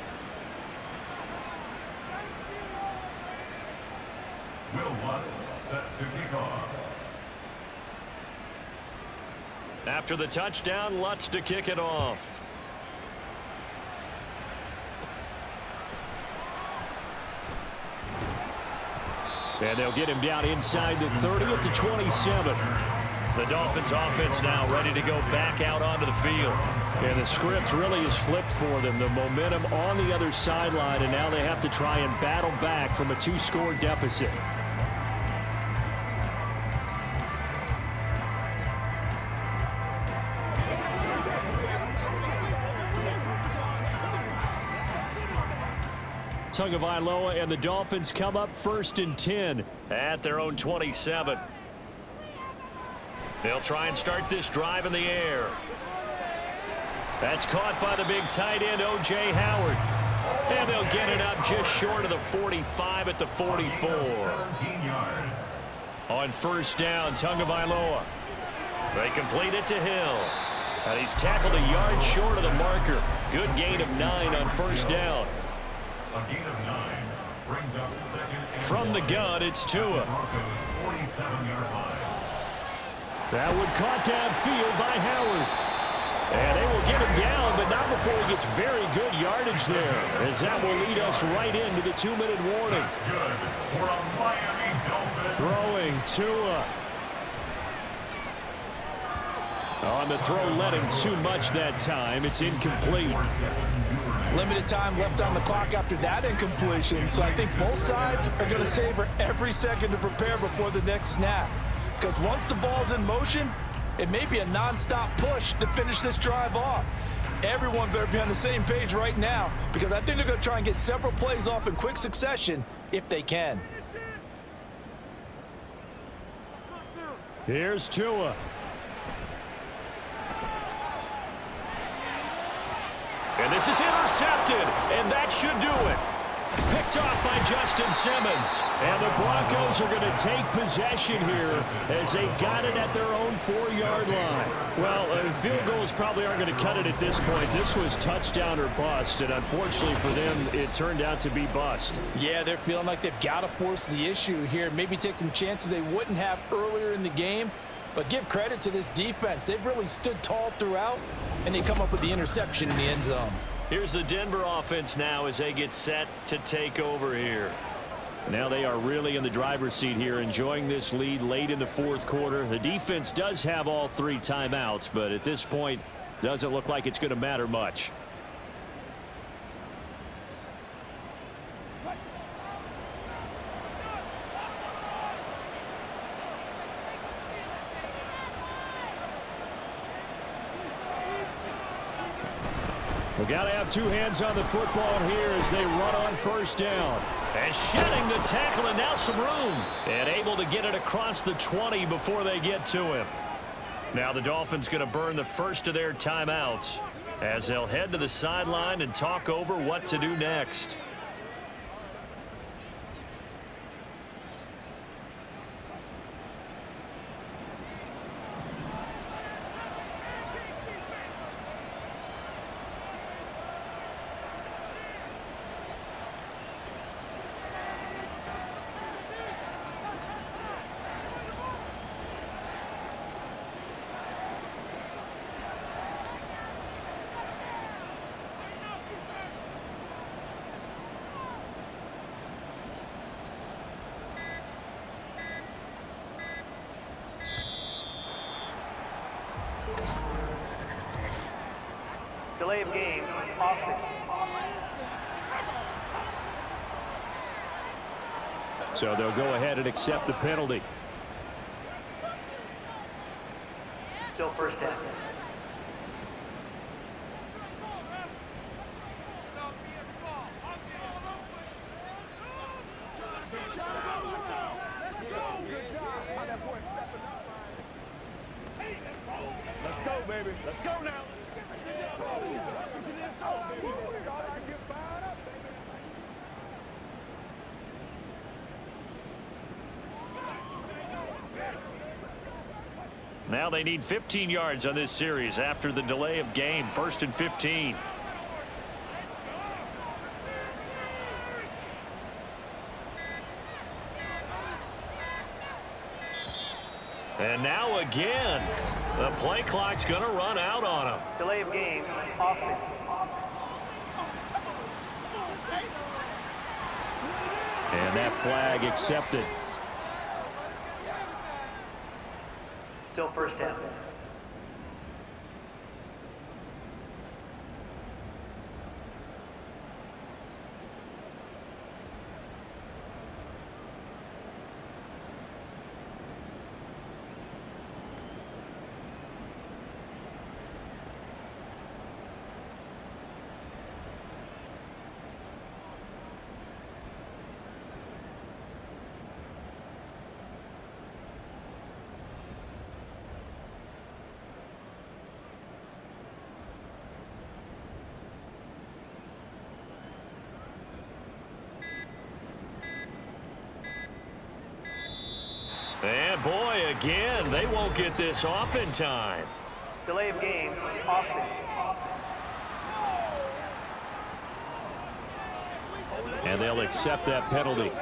Will Lutz set to kick off. After the touchdown, Lutz to kick it off. And they'll get him down inside the 30 at the 27. The Dolphins offense now ready to go back out onto the field. And the script really is flipped for them. The momentum on the other sideline, and now they have to try and battle back from a 2-score deficit. Tagovailoa and the Dolphins come up 1st and 10 at their own 27. They'll try and start this drive in the air. That's caught by the big tight end, O.J. Howard. And they'll get it up just short of the 45 at the 44. 17 yards. On 1st down, Tagovailoa. They complete it to Hill. And he's tackled a yard short of the marker. Good gain of 9 on 1st down. A gain of 9 brings up 2nd and From the 1. gun, it's Tua. Broncos 47-yard line. That one caught downfield by Howard. And they will get him down, but not before he gets very good yardage there, as that will lead us right into the 2-minute warning. That's good for a Miami Dolphin. Throwing Tua. On the throw, led him too much that time. It's incomplete. Limited time left on the clock after that incompletion, so I think both sides are going to savor every second to prepare before the next snap. Because once the ball's in motion, it may be a non-stop push to finish this drive off. Everyone better be on the same page right now, because I think they're going to try and get several plays off in quick succession if they can. Here's Tua. And this is intercepted, and that should do it. Picked off by Justin Simmons. And the Broncos are going to take possession here as they've got it at their own 4-yard line. Well, field goals probably aren't going to cut it at this point. This was touchdown or bust, and unfortunately for them, it turned out to be bust. Yeah, they're feeling like they've got to force the issue here. Maybe take some chances they wouldn't have earlier in the game. But give credit to this defense. They've really stood tall throughout, and they come up with the interception in the end zone. Here's the Denver offense now as they get set to take over here. Now they are really in the driver's seat here, enjoying this lead late in the fourth quarter. The defense does have all 3 timeouts, but at this point, doesn't look like it's going to matter much. We've got to have 2 hands on the football here as they run on first down. And shedding the tackle, and now some room. And able to get it across the 20 before they get to him. Now the Dolphins going to burn the first of their timeouts as they'll head to the sideline and talk over what to do next. Delay of game, offense. So they'll go ahead and accept the penalty. Still first down. Let's go, baby. Let's go now. Now they need 15 yards on this series after the delay of game. 1st and 15. And now again, the play clock's going to run out on them. Delay of game, offense. And that flag accepted. Still first down. And boy, again, they won't get this off in time. Delay of game, offense. And they'll accept that penalty.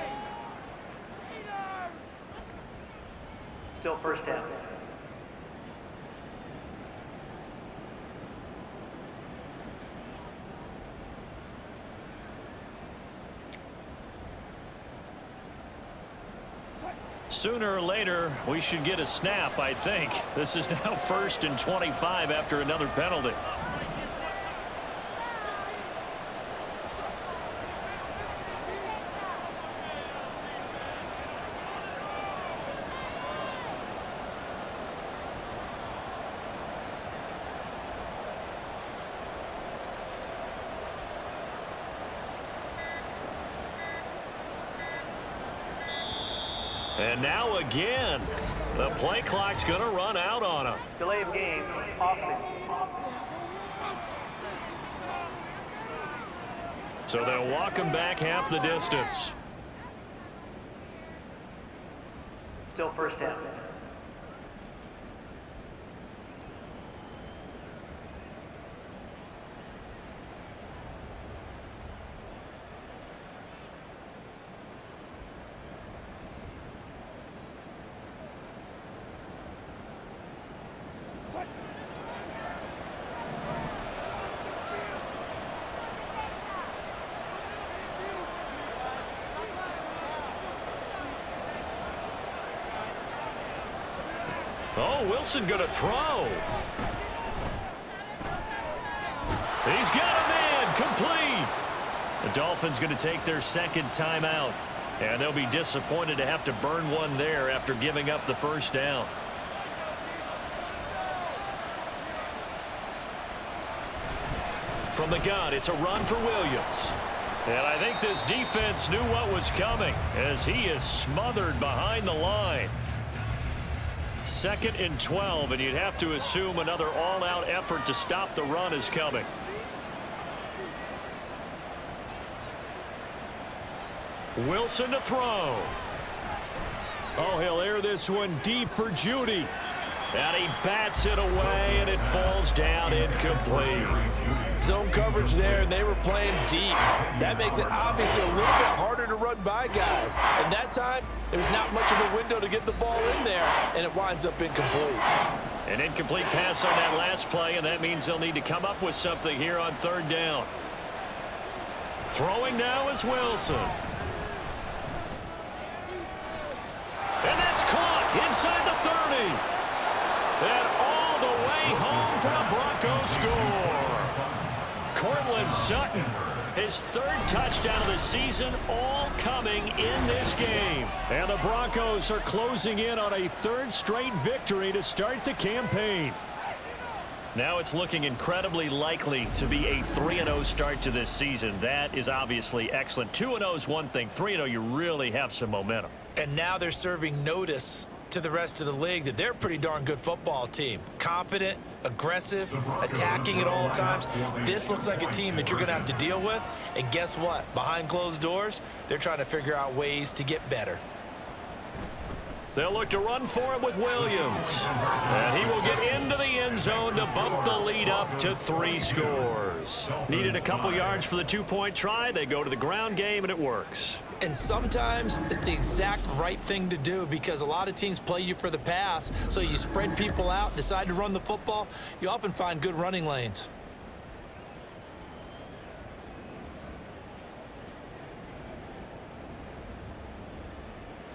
Still first down. Sooner or later, we should get a snap, I think. This is now 1st and 25 after another penalty. And now again, the play clock's going to run out on them. Delay of game, offense. So they'll walk him back half the distance. Still first down. Oh, Wilson going to throw. He's got a man complete. The Dolphins going to take their second timeout, and they'll be disappointed to have to burn one there after giving up the first down. From the gun, it's a run for Williams. And I think this defense knew what was coming as he is smothered behind the line. 2nd and 12, and you'd have to assume another all-out effort to stop the run is coming. Wilson to throw. Oh, he'll air this one deep for Judy. And he bats it away, and it falls down incomplete. Zone coverage there, and they were playing deep. That makes it obviously a little bit harder to run by guys. And that time, there was not much of a window to get the ball in there, and it winds up incomplete. An incomplete pass on that last play, and that means they'll need to come up with something here on 3rd down. Throwing now is Wilson. And that's caught inside the 30. And all the way home for a Broncos score. Cortland Sutton, his 3rd touchdown of the season, all coming in this game. And the Broncos are closing in on a 3rd straight victory to start the campaign. Now it's looking incredibly likely to be a 3-0 start to this season. That is obviously excellent. 2-0 is one thing. 3-0, you really have some momentum. And now they're serving notice to the rest of the league that they're a pretty darn good football team. Confident, aggressive, attacking at all times. This looks like a team that you're going to have to deal with. And guess what? Behind closed doors, they're trying to figure out ways to get better. They'll look to run for it with Williams. And he will get into the end zone to bump the lead up to 3 scores. Needed a couple yards for the 2-point try. They go to the ground game, and it works. And sometimes it's the exact right thing to do because a lot of teams play you for the pass. So you spread people out, decide to run the football. You often find good running lanes.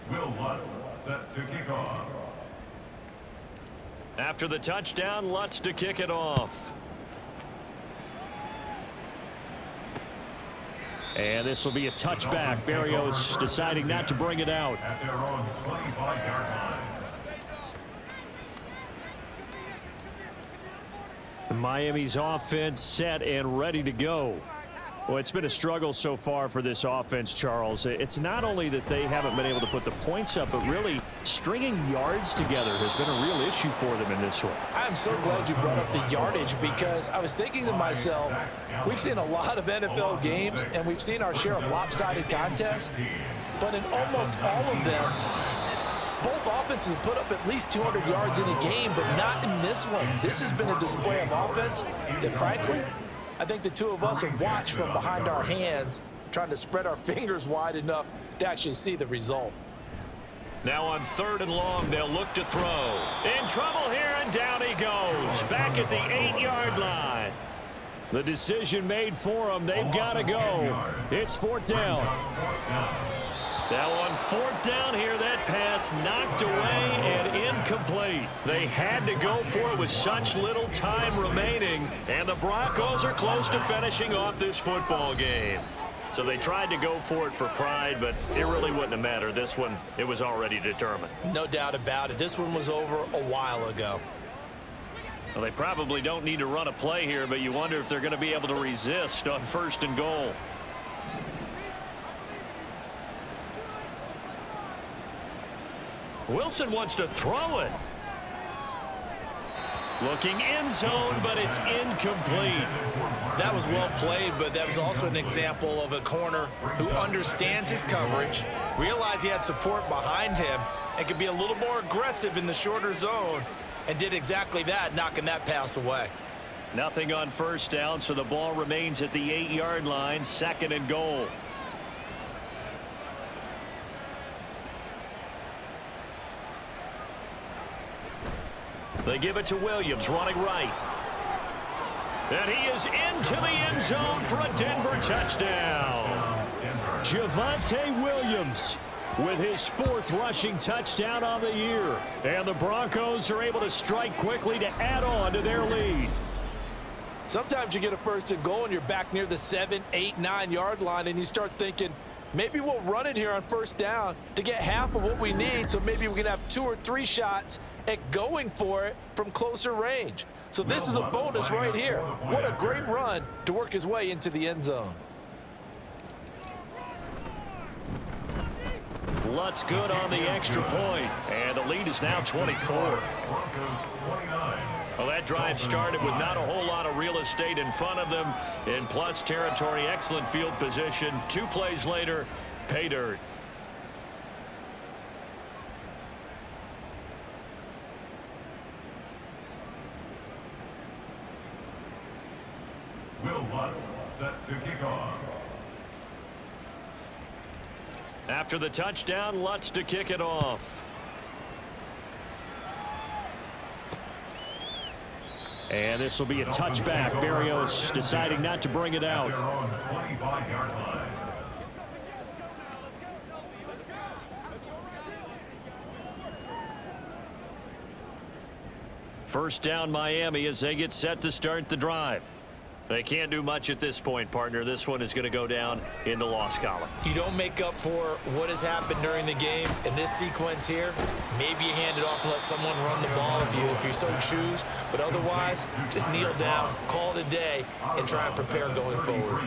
Will Lutz set to kick off. After the touchdown, Lutz to kick it off. And this will be a touchback. Barrios deciding not to bring it out. At their own 25-yard line. Miami's offense set and ready to go. Well, it's been a struggle so far for this offense, Charles. It's not only that they haven't been able to put the points up, but really stringing yards together has been a real issue for them in this one. I'm so glad you brought up the yardage because I was thinking to myself, we've seen a lot of NFL games and we've seen our share of lopsided contests, but in almost all of them, both offenses put up at least 200 yards in a game, but not in this one. This has been a display of offense that, frankly, I think the two of us have watched from behind our hands, trying to spread our fingers wide enough to actually see the result. Now on 3rd and long, they'll look to throw. In trouble here, and down he goes. Back at the 8-yard line. The decision made for them. They've got to go. It's 4th down. Now on 4th down here, that pass knocked away and incomplete. They had to go for it with such little time remaining, and the Broncos are close to finishing off this football game. So they tried to go for it for pride, but it really wouldn't have mattered. This one, it was already determined. No doubt about it. This one was over a while ago. Well, they probably don't need to run a play here, but you wonder if they're going to be able to resist on 1st and goal. Wilson wants to throw it. Looking end zone, but it's incomplete. That was well played, but that was also an example of a corner who understands his coverage, realized he had support behind him, and could be a little more aggressive in the shorter zone, and did exactly that, knocking that pass away. Nothing on first down, so the ball remains at the 8-yard line, 2nd and goal. They give it to Williams, running right. And he is into the end zone for a Denver touchdown. Javonte Williams with his 4th rushing touchdown on the year. And the Broncos are able to strike quickly to add on to their lead. Sometimes you get a 1st and goal and you're back near the 7, 8, 9-yard line, and you start thinking, maybe we'll run it here on 1st down to get half of what we need, so maybe we can have 2 or 3 shots at going for it from closer range. So this is a bonus right here. What a great run to work his way into the end zone. Lutz good on the extra point, and the lead is now 24. Well, that drive started with not a whole lot of real estate in front of them. In plus territory, excellent field position. 2 plays later, pay dirt. Will Lutz set to kick off. After the touchdown, Lutz to kick it off. And this will be a touchback. Barrios deciding not to bring it out. They're on the 25-yard line. First down Miami as they get set to start the drive. They can't do much at this point, partner. This one is going to go down in the loss column. You don't make up for what has happened during the game in this sequence here. Maybe you hand it off and let someone run the ball if you so choose. But otherwise, just kneel down, call it a day, and try and prepare going forward.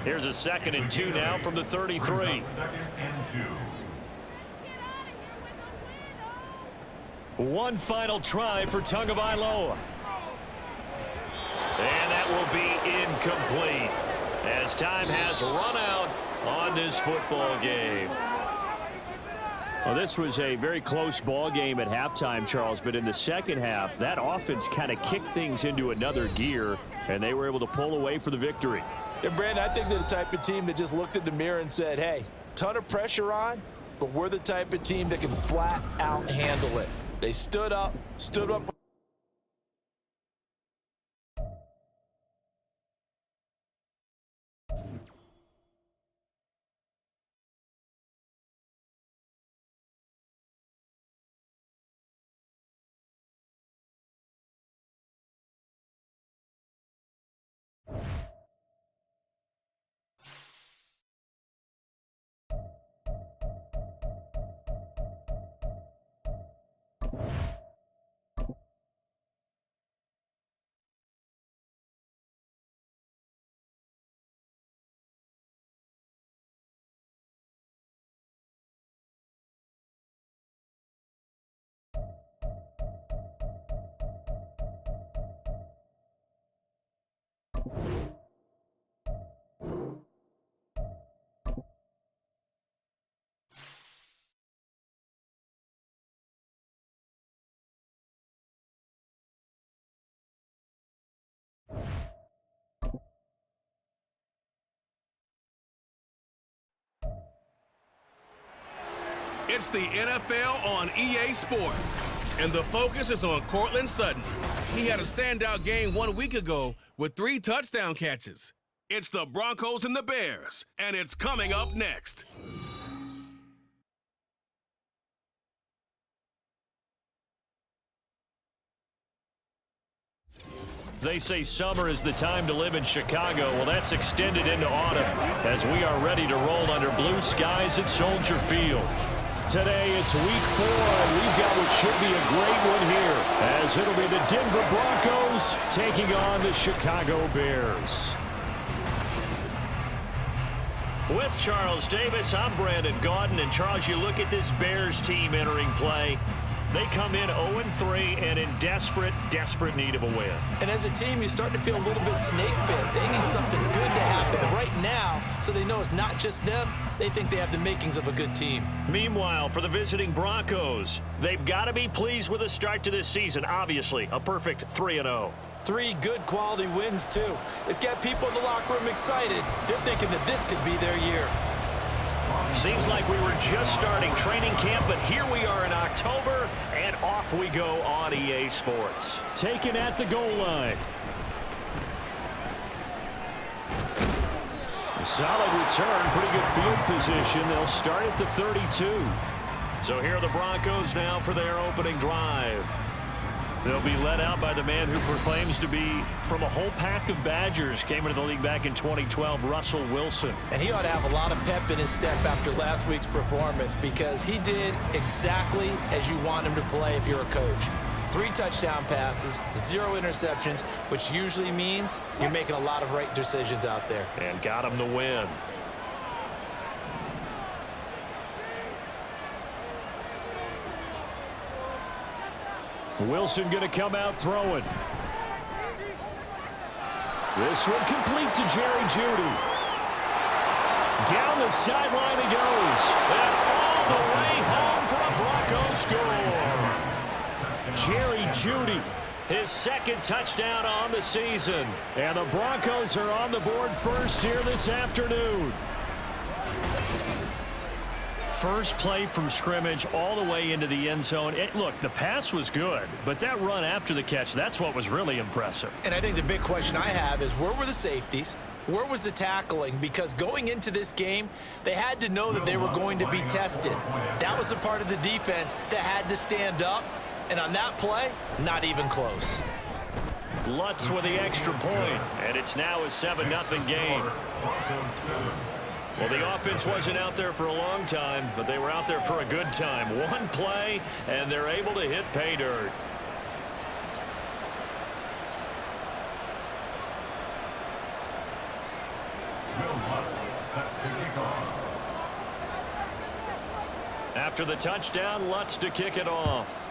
Here's a 2nd and 2 now from the 33. 2nd and 2. One final try for Tagovailoa. And that will be incomplete as time has run out on this football game. Well, this was a very close ball game at halftime, Charles, but in the second half, that offense kind of kicked things into another gear, and they were able to pull away for the victory. And, Brandon, I think they're the type of team that just looked in the mirror and said, hey, ton of pressure on, but we're the type of team that can flat out handle it. They stood up. It's the NFL on EA Sports, and the focus is on Courtland Sutton. He had a standout game 1 week ago with 3 touchdown catches. It's the Broncos and the Bears, and it's coming up next. They say summer is the time to live in Chicago. Well, that's extended into autumn as we are ready to roll under blue skies at Soldier Field. Today, it's week 4, and we've got what should be a great one here, as it'll be the Denver Broncos taking on the Chicago Bears. With Charles Davis, I'm Brandon Gaudin, and Charles, you look at this Bears team entering play. They come in 0-3 and in desperate need of a win. And as a team, you start to feel a little bit snake bit. They need something good to happen right now so they know it's not just them. They think they have the makings of a good team. Meanwhile, for the visiting Broncos, they've got to be pleased with the start to this season. Obviously, a perfect 3-0. 3 good quality wins, too. It's got people in the locker room excited. They're thinking that this could be their year. Seems like we were just starting training camp, but here we are in October, and off we go on EA Sports. Taken at the goal line. Solid return, pretty good field position. They'll start at the 32. So here are the Broncos now for their opening drive. They'll be led out by the man who proclaims to be from a whole pack of Badgers. Came into the league back in 2012, Russell Wilson. And he ought to have a lot of pep in his step after last week's performance because he did exactly as you want him to play if you're a coach. 3 touchdown passes, 0 interceptions, which usually means you're making a lot of right decisions out there. And got him the win. Wilson going to come out throwing. This one complete to Jerry Jeudy. Down the sideline he goes. And all the way home for a Broncos score. Jerry Jeudy, his 2nd touchdown on the season. And the Broncos are on the board first here this afternoon. First play from scrimmage all the way into the end zone. Look, the pass was good, but that run after the catch, that's what was really impressive. And I think the big question I have is where were the safeties? Where was the tackling? Because going into this game, they had to know that they were going to be tested. That was the part of the defense that had to stand up. And on that play, not even close. Lutz with the extra point, and it's now a 7-0 game. Well, the offense wasn't out there for a long time, but they were out there for a good time. One play, and they're able to hit pay dirt. After the touchdown, Lutz to kick it off.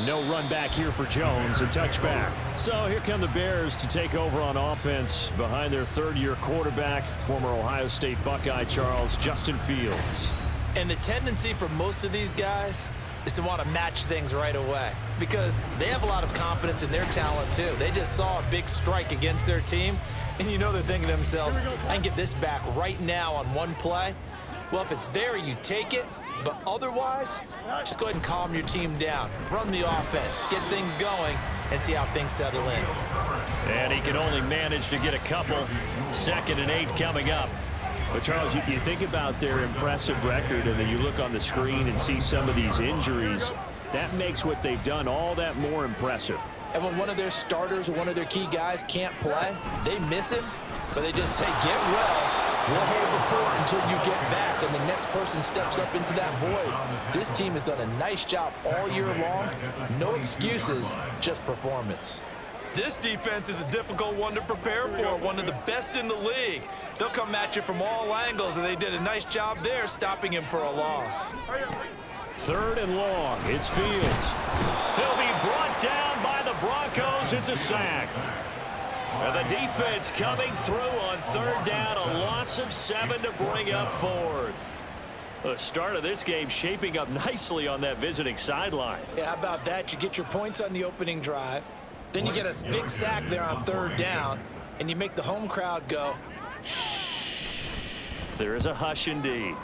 No run back here for Jones, a touchback. So here come the Bears to take over on offense behind their 3rd-year quarterback, former Ohio State Buckeye Charles Justin Fields. And the tendency for most of these guys is to want to match things right away because they have a lot of confidence in their talent too. They just saw a big strike against their team, and you know they're thinking to themselves, I can get this back right now on one play. Well, if it's there, you take it. But otherwise, just go ahead and calm your team down. Run the offense, get things going, and see how things settle in. And he can only manage to get a couple. 2nd and 8 coming up. But, Charles, you think about their impressive record, and then you look on the screen and see some of these injuries. That makes what they've done all that more impressive. And when one of their starters or one of their key guys can't play, they miss him, but they just say, get well. We'll hold the fort until you get back, and the next person steps up into that void. This team has done a nice job all year long. No excuses, just performance. This defense is a difficult one to prepare for, one of the best in the league. They'll come at you from all angles, and they did a nice job there stopping him for a loss. 3rd and long. It's Fields. He'll be brought down by the Broncos. It's a sack. And the defense coming through on 3rd down, a loss of 7 to bring up 4th. The start of this game shaping up nicely on that visiting sideline. Yeah, how about that? You get your points on the opening drive, then you get a big sack there on 3rd down, and you make the home crowd go, shh. There is a hush indeed.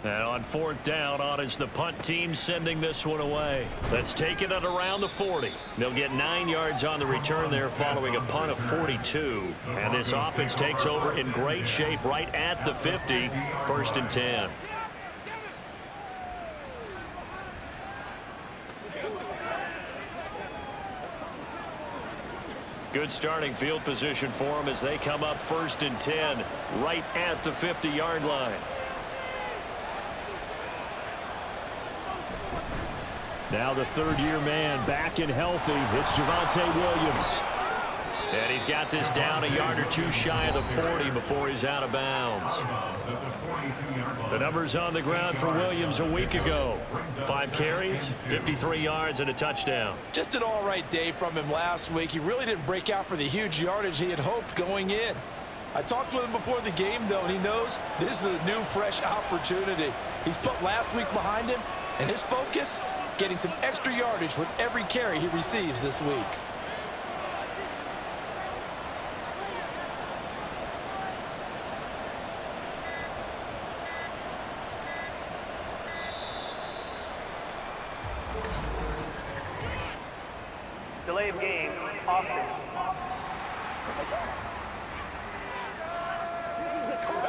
And on 4th down, on is the punt team sending this one away. Let's take it at around the 40. They'll get 9 yards on the return there following a punt of 42. And this offense takes over in great shape right at the 50. 1st and 10. Good starting field position for them as they come up 1st and 10 right at the 50-yard line. Now the 3rd-year man back and healthy. It's Javonte Williams. And he's got this down a yard or two shy of the 40 before he's out of bounds. The numbers on the ground for Williams a week ago. 5 carries, 53 yards, and a touchdown. Just an all right day from him last week. He really didn't break out for the huge yardage he had hoped going in. I talked with him before the game, though, and he knows this is a new, fresh opportunity. He's put last week behind him, and his focus, getting some extra yardage with every carry he receives this week. Delay of game, Austin.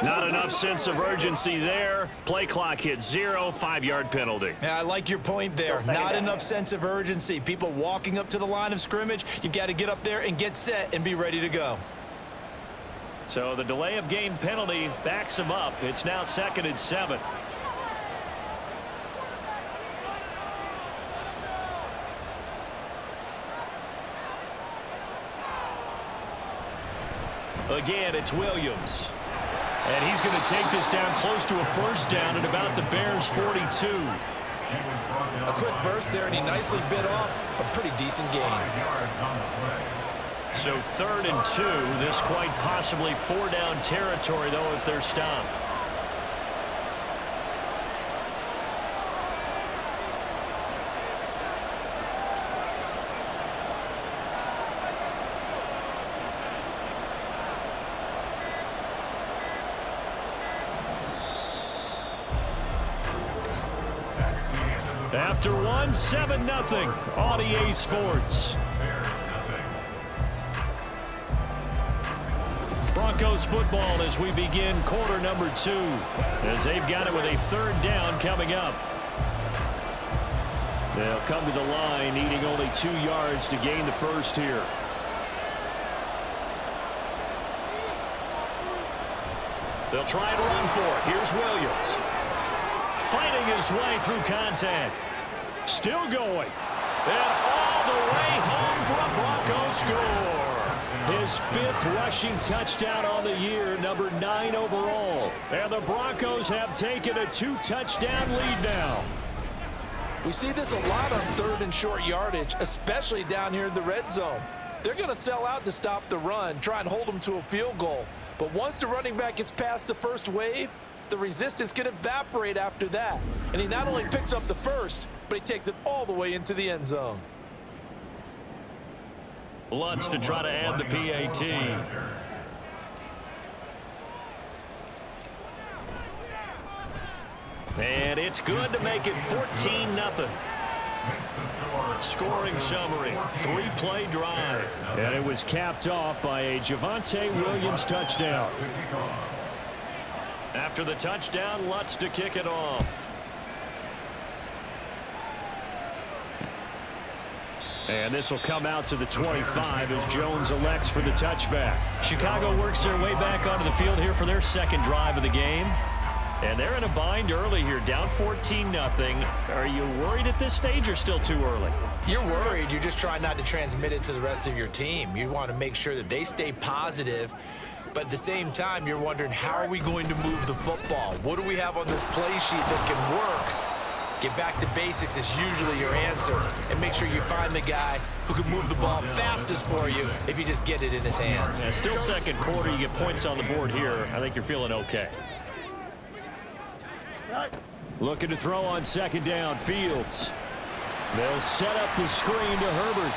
Not enough sense of urgency there. Play clock hits 0, 5-yard penalty. Yeah, I like your point there. Not enough sense of urgency. People walking up to the line of scrimmage, you've got to get up there and get set and be ready to go. So the delay of game penalty backs him up. It's now 2nd and 7. Again, it's Williams. And he's going to take this down close to a first down at about the Bears' 42. A quick burst there, and he nicely bit off a pretty decent gain. So 3rd and 2. This quite possibly 4-down territory, though, if they're stopped. After 1, 7-0 on EA Sports. Broncos football as we begin quarter number 2, as they've got it with a 3rd down coming up. They'll come to the line needing only 2 yards to gain the first here. They'll try and run for it. Here's Williams. Fighting his way through contact. Still going. And all the way home for a Broncos score. His 5th rushing touchdown on the year, number 9 overall. And the Broncos have taken a 2-touchdown lead now. We see this a lot on 3rd and short yardage, especially down here in the red zone. They're going to sell out to stop the run, try and hold them to a field goal. But once the running back gets past the first wave, the resistance can evaporate after that. And he not only picks up the first, but he takes it all the way into the end zone. Lutz to try to add the PAT. And it's good to make it 14-0. Scoring summary, 3-play drive. And it was capped off by a Javonte Williams touchdown. After the touchdown, Lutz to kick it off. And this will come out to the 25 as Jones elects for the touchback. Chicago works their way back onto the field here for their 2nd drive of the game. And they're in a bind early here, down 14-0. Are you worried at this stage or still too early? You're worried. You're just trying not to transmit it to the rest of your team. You want to make sure that they stay positive. But at the same time, you're wondering, how are we going to move the football? What do we have on this play sheet that can work? Get back to basics is usually your answer. And make sure you find the guy who can move the ball fastest for you if you just get it in his hands. Yeah, still 2nd quarter. You get points on the board here. I think you're feeling okay. Looking to throw on 2nd down. Fields. They'll set up the screen to Herbert.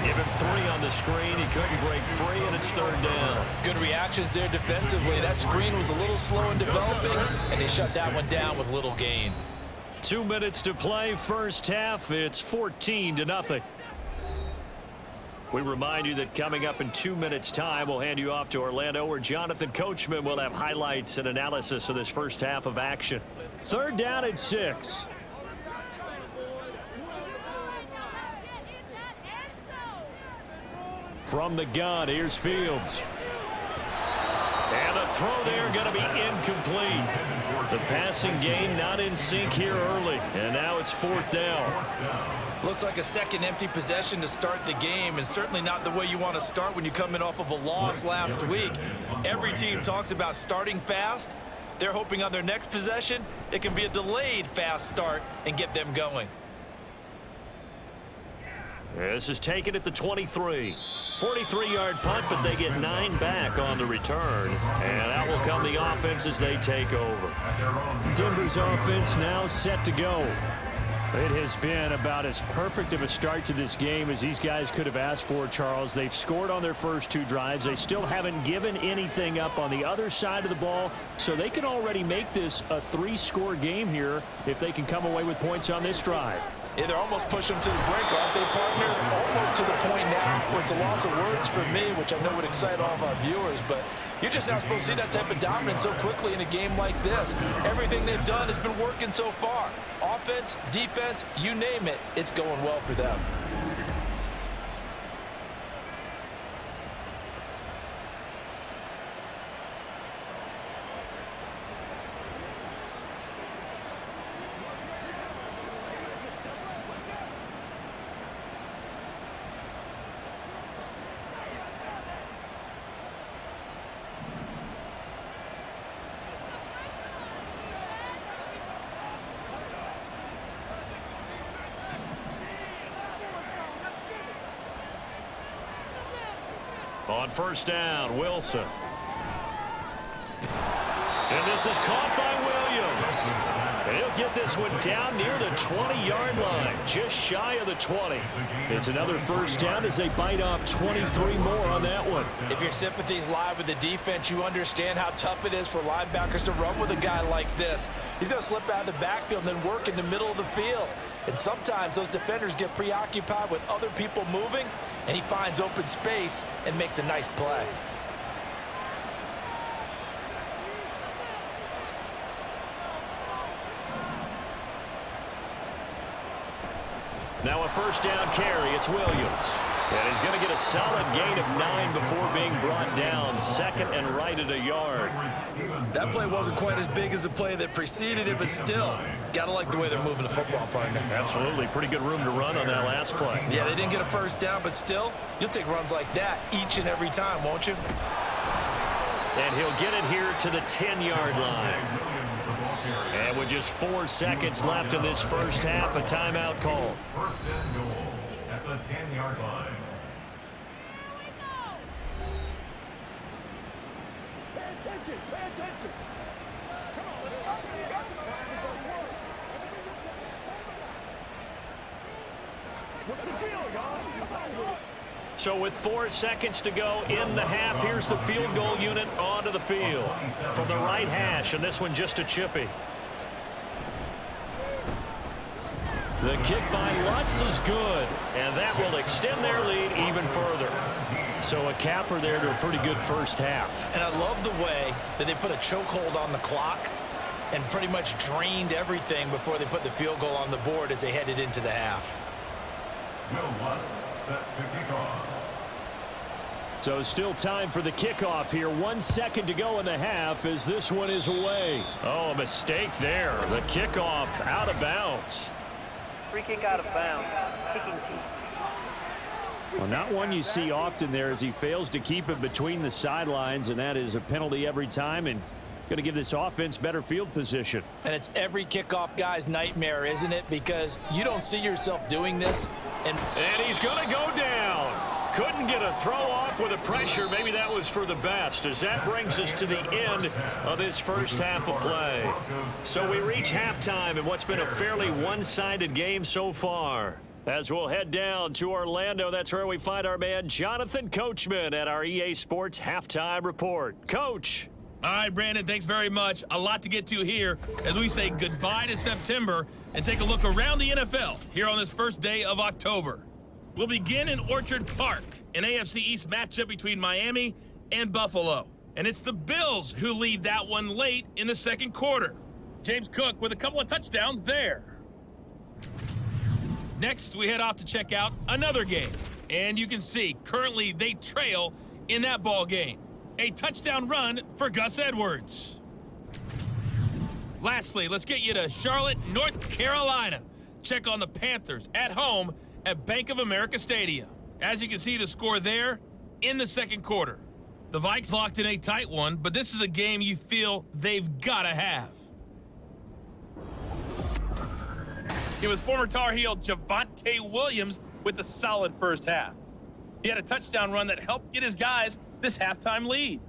Give him 3 on the screen. He couldn't break free, and it's 3rd down. Good reactions there defensively. That screen was a little slow in developing, and they shut that one down with little gain. 2 minutes to play, first half. It's 14-0. We remind you that coming up in 2 minutes' time, we'll hand you off to Orlando, where Jonathan Coachman will have highlights and analysis of this first half of action. 3rd down and 6. From the gun, here's Fields. And the throw there going to be incomplete. The passing game not in sync here early, and now it's 4th down. Looks like a second empty possession to start the game, and certainly not the way you want to start when you come in off of a loss last week. Every team talks about starting fast. They're hoping on their next possession, it can be a delayed fast start and get them going. This is taken at the 23. 43-yard punt, but they get 9 back on the return. And out will come the offense as they take over. Denver's offense now set to go. It has been about as perfect of a start to this game as these guys could have asked for, Charles. They've scored on their first 2 drives. They still haven't given anything up on the other side of the ball, so they can already make this a 3-score game here if they can come away with points on this drive. Yeah, they're almost pushing them to the brink, aren't they, partner? Almost to the point now where it's a loss of words for me, which I know would excite all of our viewers, but you're just not supposed to see that type of dominance so quickly in a game like this. Everything they've done has been working so far. Offense, defense, you name it, it's going well for them. On 1st down, Wilson. And this is caught by Williams. And he'll get this one down near the 20-yard line, just shy of the 20. It's another 1st down as they bite off 23 more on that one. If your sympathies lie with the defense, you understand how tough it is for linebackers to run with a guy like this. He's going to slip out of the backfield and then work in the middle of the field. And sometimes those defenders get preoccupied with other people moving, and he finds open space and makes a nice play. Now a 1st down carry. It's Williams. And he's going to get a solid gain of 9 before being brought down. 2nd and right at a yard. That play wasn't quite as big as the play that preceded it, but still, got to like the way they're moving the football, partner. Absolutely. Pretty good room to run on that last play. Yeah, they didn't get a 1st down, but still, you'll take runs like that each and every time, won't you? And he'll get it here to the 10-yard line. And with just 4 seconds left in this 1st half, a timeout call. 1st and goal at the 10-yard line. Pay attention. Come on, what's the deal, y'all? So with 4 seconds to go in the half, here's the field goal unit onto the field from the right hash, and this one just a chippy. The kick by Lutz is good, and that will extend their lead even further. So a capper there to a pretty good 1st half. And I love the way that they put a chokehold on the clock and pretty much drained everything before they put the field goal on the board as they headed into the half. Will Lutz set to kick off. So still time for the kickoff here. 1 second to go in the half as this one is away. Oh, a mistake there. The kickoff out of bounds. Free kick out of bounds. Kicking team. Well, not one you see often there as he fails to keep it between the sidelines, and that is a penalty every time and going to give this offense better field position. And it's every kickoff guy's nightmare, isn't it? Because you don't see yourself doing this. And he's going to go down. Couldn't get a throw off with the pressure. Maybe that was for the best, as that brings us to the end of this 1st half of play. So we reach halftime in what's been a fairly one-sided game so far. As we'll head down to Orlando, that's where we find our man Jonathan Coachman at our EA Sports Halftime Report. Coach. All right, Brandon, thanks very much. A lot to get to here as we say goodbye to September and take a look around the NFL here on this 1st day of October. We'll begin in Orchard Park, an AFC East matchup between Miami and Buffalo. And it's the Bills who lead that one late in the 2nd quarter. James Cook with a couple of touchdowns there. Next, we head off to check out another game. And you can see currently they trail in that ball game. a touchdown run for Gus Edwards. Lastly, let's get you to Charlotte, North Carolina. Check on the Panthers at home at Bank of America Stadium. As you can see, the score there in the second quarter. The Vikes locked in a tight one, but this is a game you feel they've got to have. It was former Tar Heel Javonte Williams with a solid first half. He had a touchdown run that helped get his guys this halftime lead.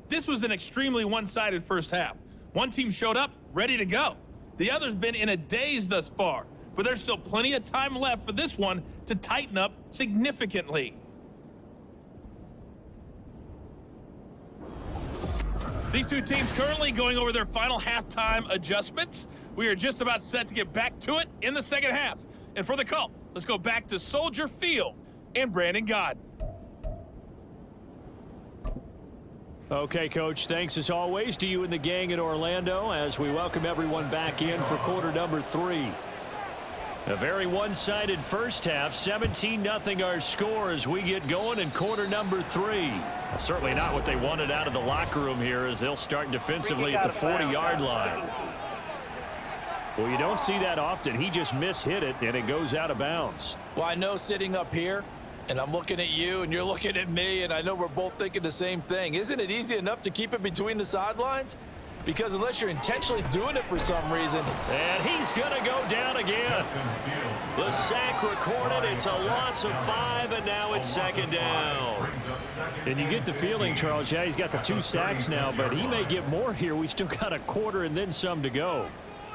This was an extremely one-sided first half. One team showed up ready to go. The other's been in a daze thus far, but there's still plenty of time left for this one to tighten up significantly. These two teams currently going over their final halftime adjustments. We are just about set to get back to it in the second half. And for the call, let's go back to Soldier Field and Brandon Godden. Okay, Coach, thanks as always to you and the gang in Orlando as we welcome everyone back in for quarter number 3. A very one-sided first half, 17-0 our score as we get going in quarter number 3. Well, certainly not what they wanted out of the locker room here as they'll start defensively at the 40-yard line. Well, you don't see that often. He just mishit it, and it goes out of bounds. Well, I know sitting up here, and I'm looking at you, and you're looking at me, and I know we're both thinking the same thing. Isn't it easy enough to keep it between the sidelines? Because unless you're intentionally doing it for some reason. And he's going to go down again. The sack recorded. It's a loss of 5, and now it's second down. And you get the feeling, Charles, yeah, he's got the 2 sacks now, but he may get more here. We still got a quarter and then some to go.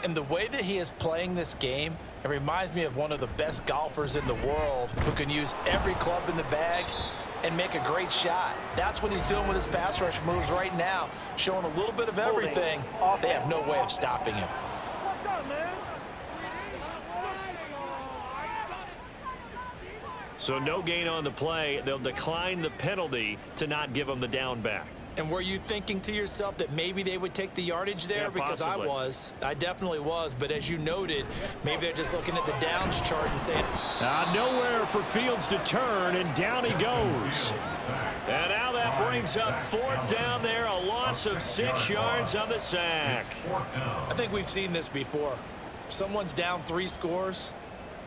And the way that he is playing this game, it reminds me of one of the best golfers in the world who can use every club in the bag and make a great shot. That's what he's doing with his pass rush moves right now, showing a little bit of everything. They have no way of stopping him. So no gain on the play. They'll decline the penalty to not give him the down back. And were you thinking to yourself that maybe they would take the yardage there? Yeah, because possibly. I definitely was. But as you noted, maybe they're just looking at the downs chart and saying, nowhere for Fields to turn, and down he goes. And now that brings up 4th down there, a loss of 6 yards on the sack. I think we've seen this before. Someone's down 3 scores.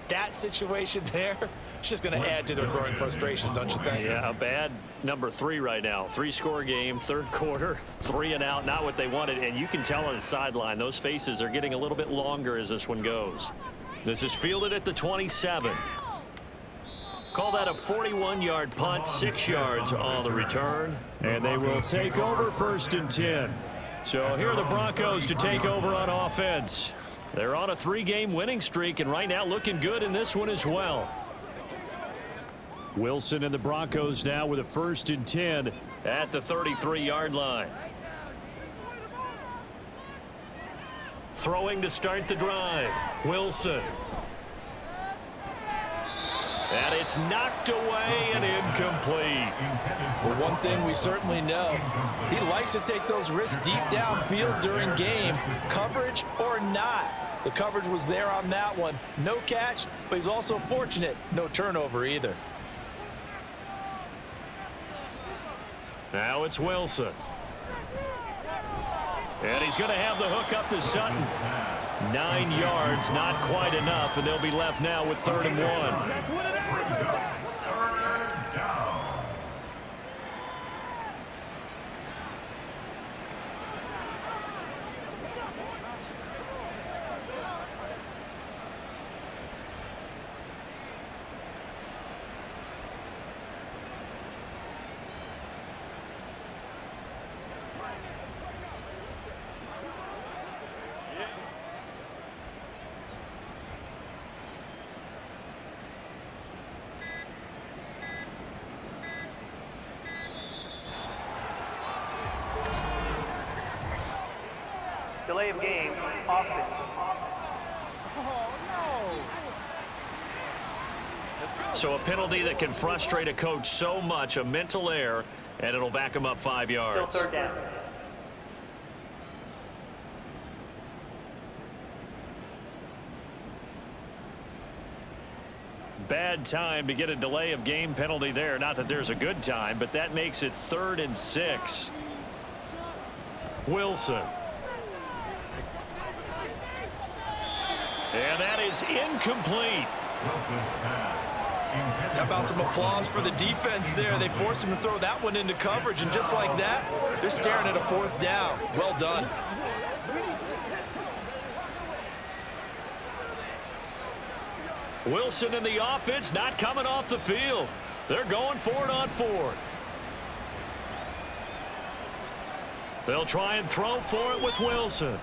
That situation there, it's just going to add to their growing frustrations, don't you think? Yeah, bad number 3 right now. 3-score game, third quarter, 3 and out, not what they wanted. And you can tell on the sideline, those faces are getting a little bit longer as this one goes. This is fielded at the 27. Call that a 41-yard punt, 6 yards on the return. And they will take over 1st and 10. So here are the Broncos to take over on offense. They're on a 3-game winning streak, and right now looking good in this one as well. Wilson and the Broncos now with a 1st and 10 at the 33-yard line. Throwing to start the drive. Wilson. And it's knocked away and incomplete. Well, one thing we certainly know, he likes to take those risks deep downfield during games, coverage or not. The coverage was there on that one. No catch, but he's also fortunate. No turnover either. Now it's Wilson. And he's going to have the hook up to Sutton. 9 yards, not quite enough, and they'll be left now with 3rd and 1. That's what it is. Delay of game, offense. So a penalty that can frustrate a coach so much, a mental error, and it'll back him up 5 yards. Still 3rd down. bad time to get a delay of game penalty there. Not that there's a good time, but that makes it 3rd and 6. Wilson. And that is incomplete. Wilson's pass. How about some applause for the defense there? They forced him to throw that one into coverage, and just like that, they're staring at a 4th down. Well done. Wilson and the offense not coming off the field. They're going for it on 4th. They'll try and throw for it with Wilson.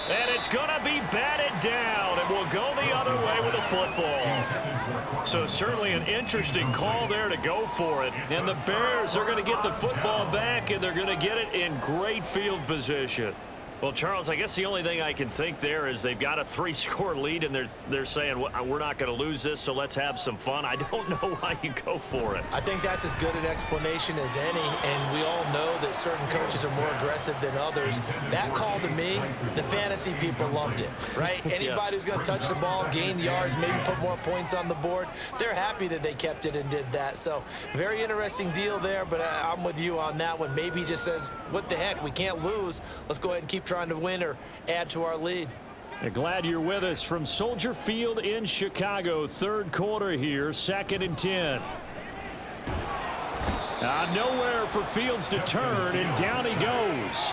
And it's going to be batted down, and will go the other way with the football. So certainly an interesting call there to go for it. And the Bears are going to get the football back, and they're going to get it in great field position. Well, Charles, I guess the only thing I can think there is they've got a 3-score lead, and they're saying, we're not going to lose this, so let's have some fun. I don't know why you go for it. I think that's as good an explanation as any, and we all know that certain coaches are more aggressive than others. That call to me, the fantasy people loved it, right? Anybody who's going to touch the ball, gain yards, maybe put more points on the board, they're happy that they kept it and did that. So very interesting deal there, but I'm with you on that one. Maybe he just says, what the heck, we can't lose. Let's go ahead and keep trying to win or add to our lead. Glad you're with us from Soldier Field in Chicago. 3rd quarter here, 2nd and 10. Nowhere for Fields to turn, and down he goes.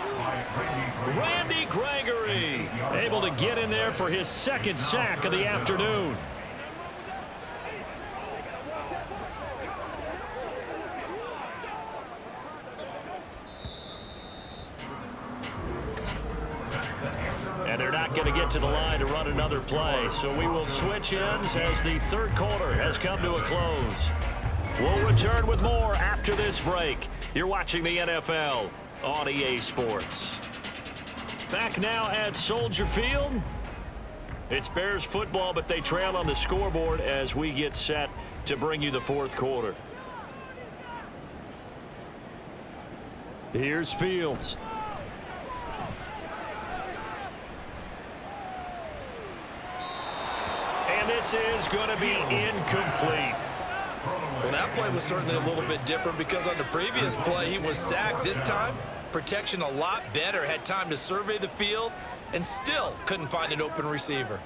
Randy Gregory able to get in there for his 2nd sack of the afternoon. And they're not going to get to the line to run another play. So we will switch ends as the 3rd quarter has come to a close. We'll return with more after this break. You're watching the NFL on EA Sports. Back now at Soldier Field. It's Bears football, but they trail on the scoreboard as we get set to bring you the 4th quarter. Here's Fields. This is going to be incomplete. Well, that play was certainly a little bit different because on the previous play, he was sacked. This time, protection a lot better. Had time to survey the field and still couldn't find an open receiver.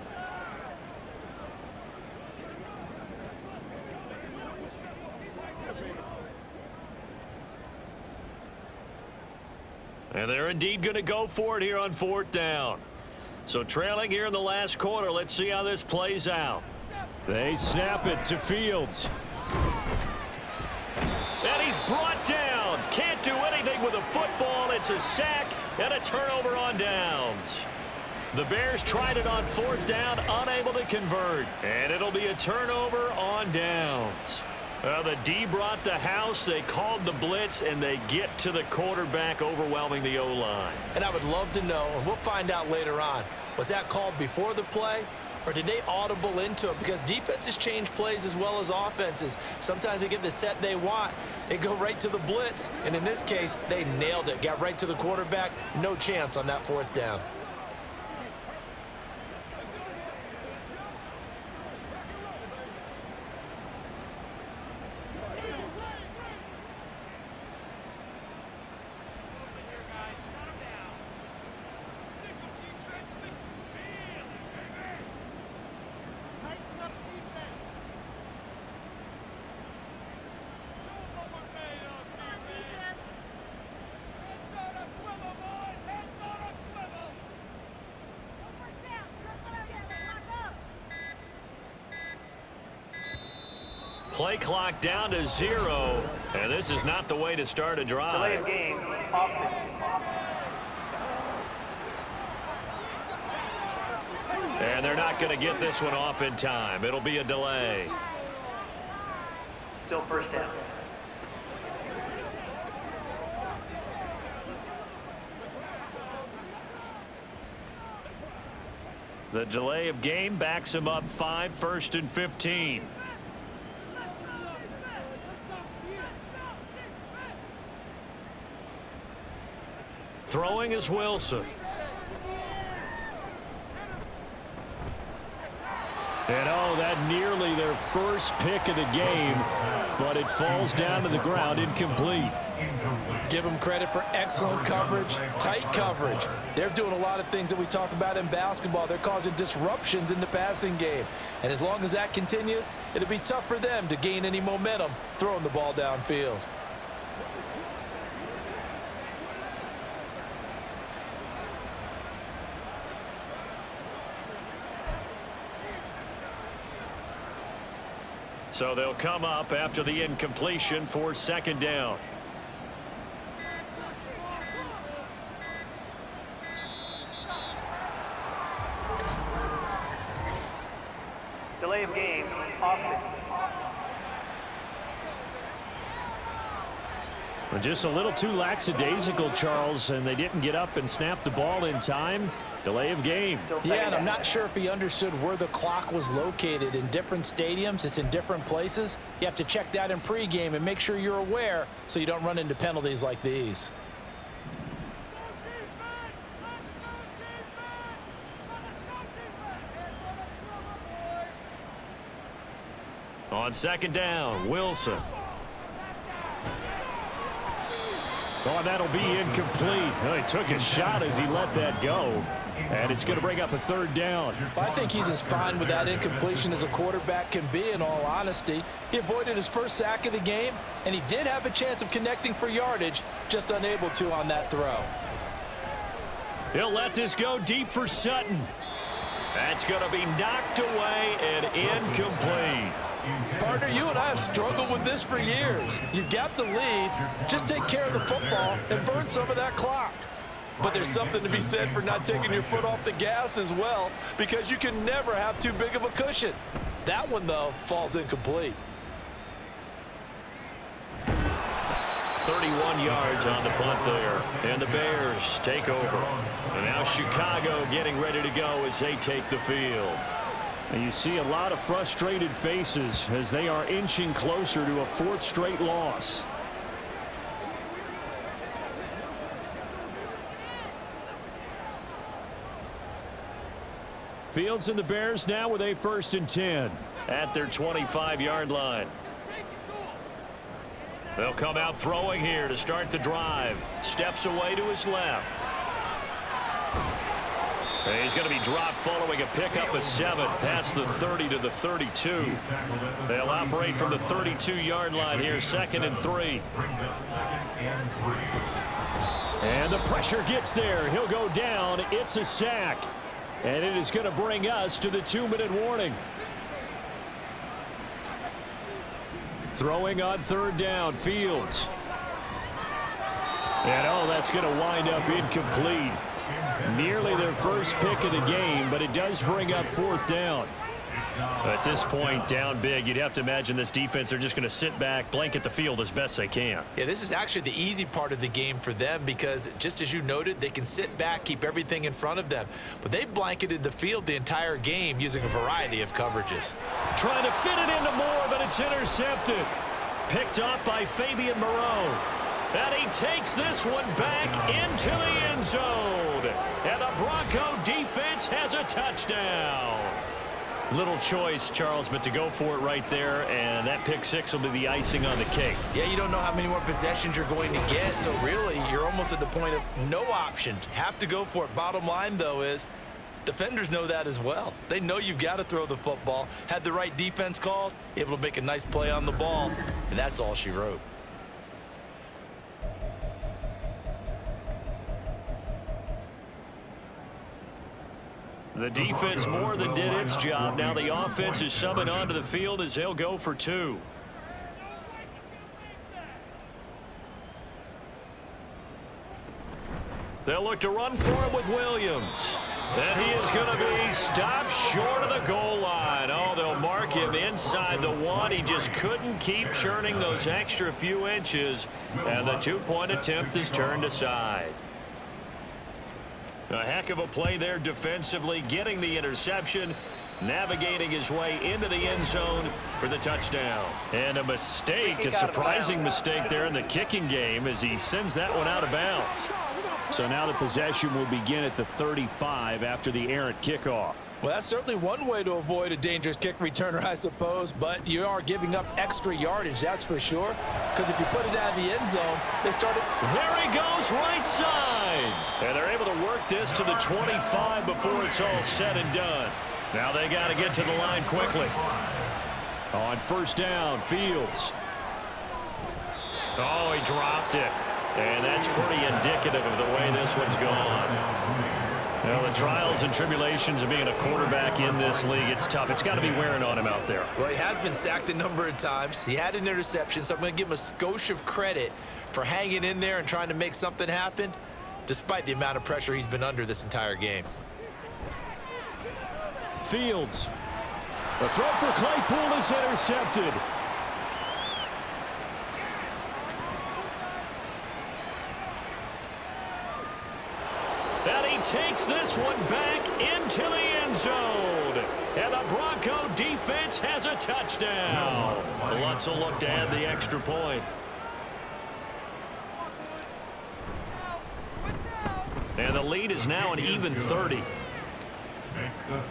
And they're indeed going to go for it here on 4th down. So trailing here in the last quarter, let's see how this plays out. They snap it to Fields. And he's brought down. Can't do anything with a football. It's a sack and a turnover on downs. The Bears tried it on 4th down, unable to convert. And it'll be a turnover on downs. The D brought the house. They called the blitz, and they get to the quarterback, overwhelming the O-line. And I would love to know, and we'll find out later on, was that called before the play, or did they audible into it? Because defenses change plays as well as offenses. Sometimes they get the set they want. They go right to the blitz, and in this case, they nailed it. Got right to the quarterback. No chance on that 4th down. Play clock down to 0, and this is not the way to start a drive. Delay of game, offense. And they're not going to get this one off in time. It'll be a delay. Still 1st down. The delay of game backs him up 5, 1st and 15. Throwing is Wilson. And oh, that nearly their first pick of the game, but it falls down to the ground incomplete. Give them credit for excellent coverage, tight coverage. They're doing a lot of things that we talk about in basketball. They're causing disruptions in the passing game. And as long as that continues, it'll be tough for them to gain any momentum throwing the ball downfield. So they'll come up after the incompletion for second down. Delay of game, offense. Well, just a little too lackadaisical, Charles, and they didn't get up and snap the ball in time. Delay of game. Yeah, and I'm not sure if he understood where the clock was located. In different stadiums, it's in different places. You have to check that in pregame and make sure you're aware so you don't run into penalties like these. On second down, Wilson. Oh, that'll be incomplete. Well, he took a shot as he let that go. And it's going to bring up a third down. I think he's as fine with that incompletion as a quarterback can be, in all honesty. He avoided his first sack of the game, and he did have a chance of connecting for yardage, just unable to on that throw. He'll let this go deep for Sutton. That's going to be knocked away and incomplete. Partner, you and I have struggled with this for years. You've got the lead. Just take care of the football and burn some of that clock. But there's something to be said for not taking your foot off the gas as well, because you can never have too big of a cushion. That one, though, falls incomplete. 31 yards on the punt there. And the Bears take over. And now Chicago getting ready to go as they take the field. And you see a lot of frustrated faces as they are inching closer to a fourth straight loss. Fields and the Bears now with a 1st and 10 at their 25-yard line. They'll come out throwing here to start the drive. Steps away to his left. And he's going to be dropped following a pickup of 7 past the 30 to the 32. They'll operate from the 32-yard line here, 2nd and 3. And the pressure gets there. He'll go down. It's a sack. And it is going to bring us to the 2-minute warning. Throwing on 3rd down, Fields. And oh, that's going to wind up incomplete. Nearly their first pick of the game, but it does bring up 4th down. At this point, down big, you'd have to imagine this defense, they're just going to sit back, blanket the field as best they can. Yeah, this is actually the easy part of the game for them because, just as you noted, they can sit back, keep everything in front of them. But they've blanketed the field the entire game using a variety of coverages. Trying to fit it into Moore, but it's intercepted. Picked up by Fabian Moreau. And he takes this one back into the end zone. And the Bronco defense has a touchdown. Little choice, Charles, but to go for it right there, and that pick 6 will be the icing on the cake. Yeah, you don't know how many more possessions you're going to get, so really you're almost at the point of no option. Have to go for it. Bottom line, though, is defenders know that as well. They know you've got to throw the football. Had the right defense called, able to make a nice play on the ball, and that's all she wrote. The defense more than did its job. Now the offense is summoned onto the field as they'll go for 2. They'll look to run for him with Williams. And he is going to be stopped short of the goal line. Oh, they'll mark him inside the 1. He just couldn't keep churning those extra few inches. And the 2-point attempt is turned aside. A heck of a play there defensively, getting the interception, navigating his way into the end zone for the touchdown. And a mistake, a surprising mistake there in the kicking game as he sends that one out of bounds. So now the possession will begin at the 35 after the errant kickoff. Well, that's certainly one way to avoid a dangerous kick returner, I suppose, but you are giving up extra yardage, that's for sure, because if you put it out of the end zone, they started. There he goes, right side. And they're able to work this to the 25 before it's all said and done. Now they got to get to the line quickly. On first down, Fields. Oh, he dropped it. And that's pretty indicative of the way this one's gone. Well, the trials and tribulations of being a quarterback in this league, it's tough. It's got to be wearing on him out there. Well, he has been sacked a number of times. He had an interception, so I'm going to give him a skosh of credit for hanging in there and trying to make something happen, despite the amount of pressure he's been under this entire game. Fields. The throw for Claypool is intercepted. And he takes this one back into the end zone. And the Bronco defense has a touchdown. Lutz will look to add the extra point. And the lead is now an even 30.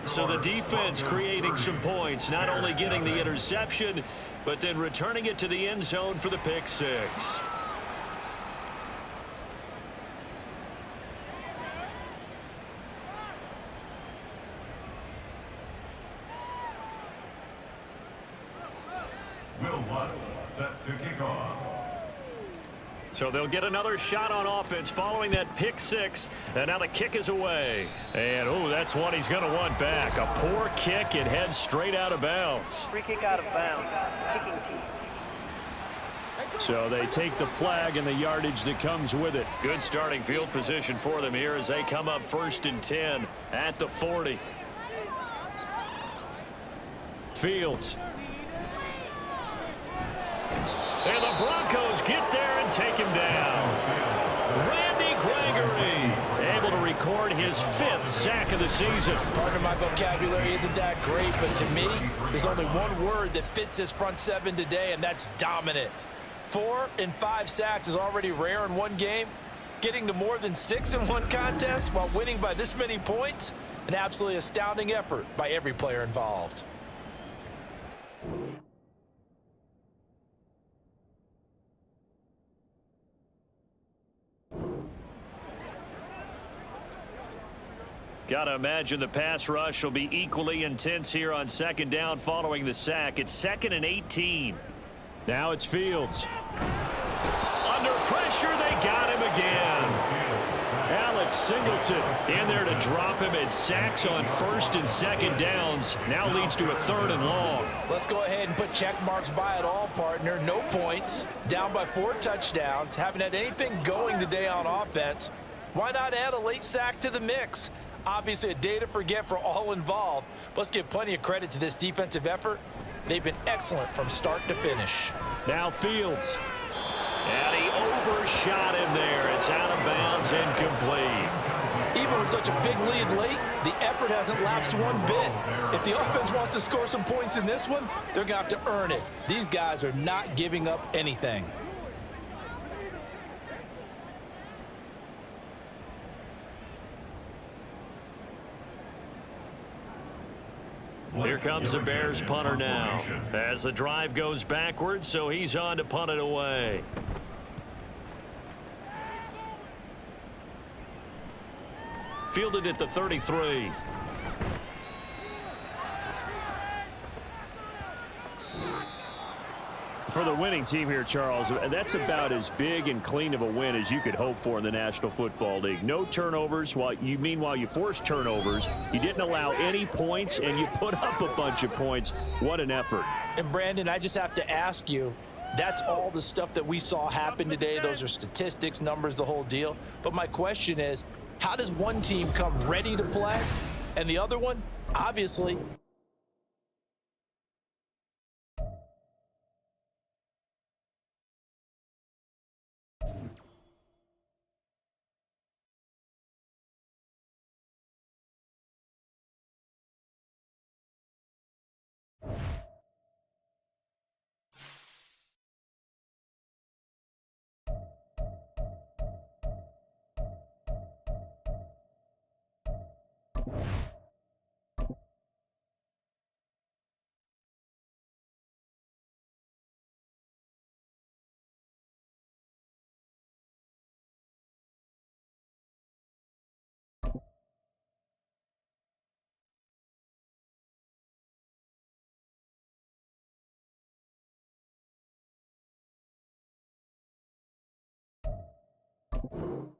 So the defense creating some points, not only getting the interception, but then returning it to the end zone for the pick six. Will Lutz set to kick off. So they'll get another shot on offense following that pick six. And now the kick is away. And, oh, that's one he's going to want back. A poor kick. It heads straight out of bounds. Free kick out of bounds. Kicking team. So they take the flag and the yardage that comes with it. Good starting field position for them here as they come up 1st and 10 at the 40. Fields. And the Broncos get there and take him down. Randy Gregory able to record his 5th sack of the season. Pardon my vocabulary isn't that great, but to me, there's only one word that fits this front seven today, and that's dominant. 4 and 5 sacks is already rare in one game. Getting to more than 6 in one contest while winning by this many points, an absolutely astounding effort by every player involved. Got to imagine the pass rush will be equally intense here on 2nd down following the sack. It's 2nd and 18. Now it's Fields. Under pressure, they got him again. Alex Singleton in there to drop him, and sacks on 1st and 2nd downs. Now leads to a 3rd and long. Let's go ahead and put check marks by it all, partner. No points, down by 4 touchdowns, haven't had anything going today on offense. Why not add a late sack to the mix? Obviously a day to forget for all involved. Let's give plenty of credit to this defensive effort. They've been excellent from start to finish. Now Fields. And he overshot him there. It's out of bounds and complete. Even with such a big lead late, the effort hasn't lapsed one bit. If the offense wants to score some points in this one, they're going to have to earn it. These guys are not giving up anything. Here comes the Bears punter now as the drive goes backwards, so he's on to punt it away. Fielded at the 33. For the winning team here, Charles, that's about as big and clean of a win as you could hope for in the National Football League. No turnovers. Meanwhile, you forced turnovers. You didn't allow any points, and you put up a bunch of points. What an effort. And, Brandon, I just have to ask you, that's all the stuff that we saw happen today. Those are statistics, numbers, the whole deal. But my question is, how does one team come ready to play, and the other one, obviously, You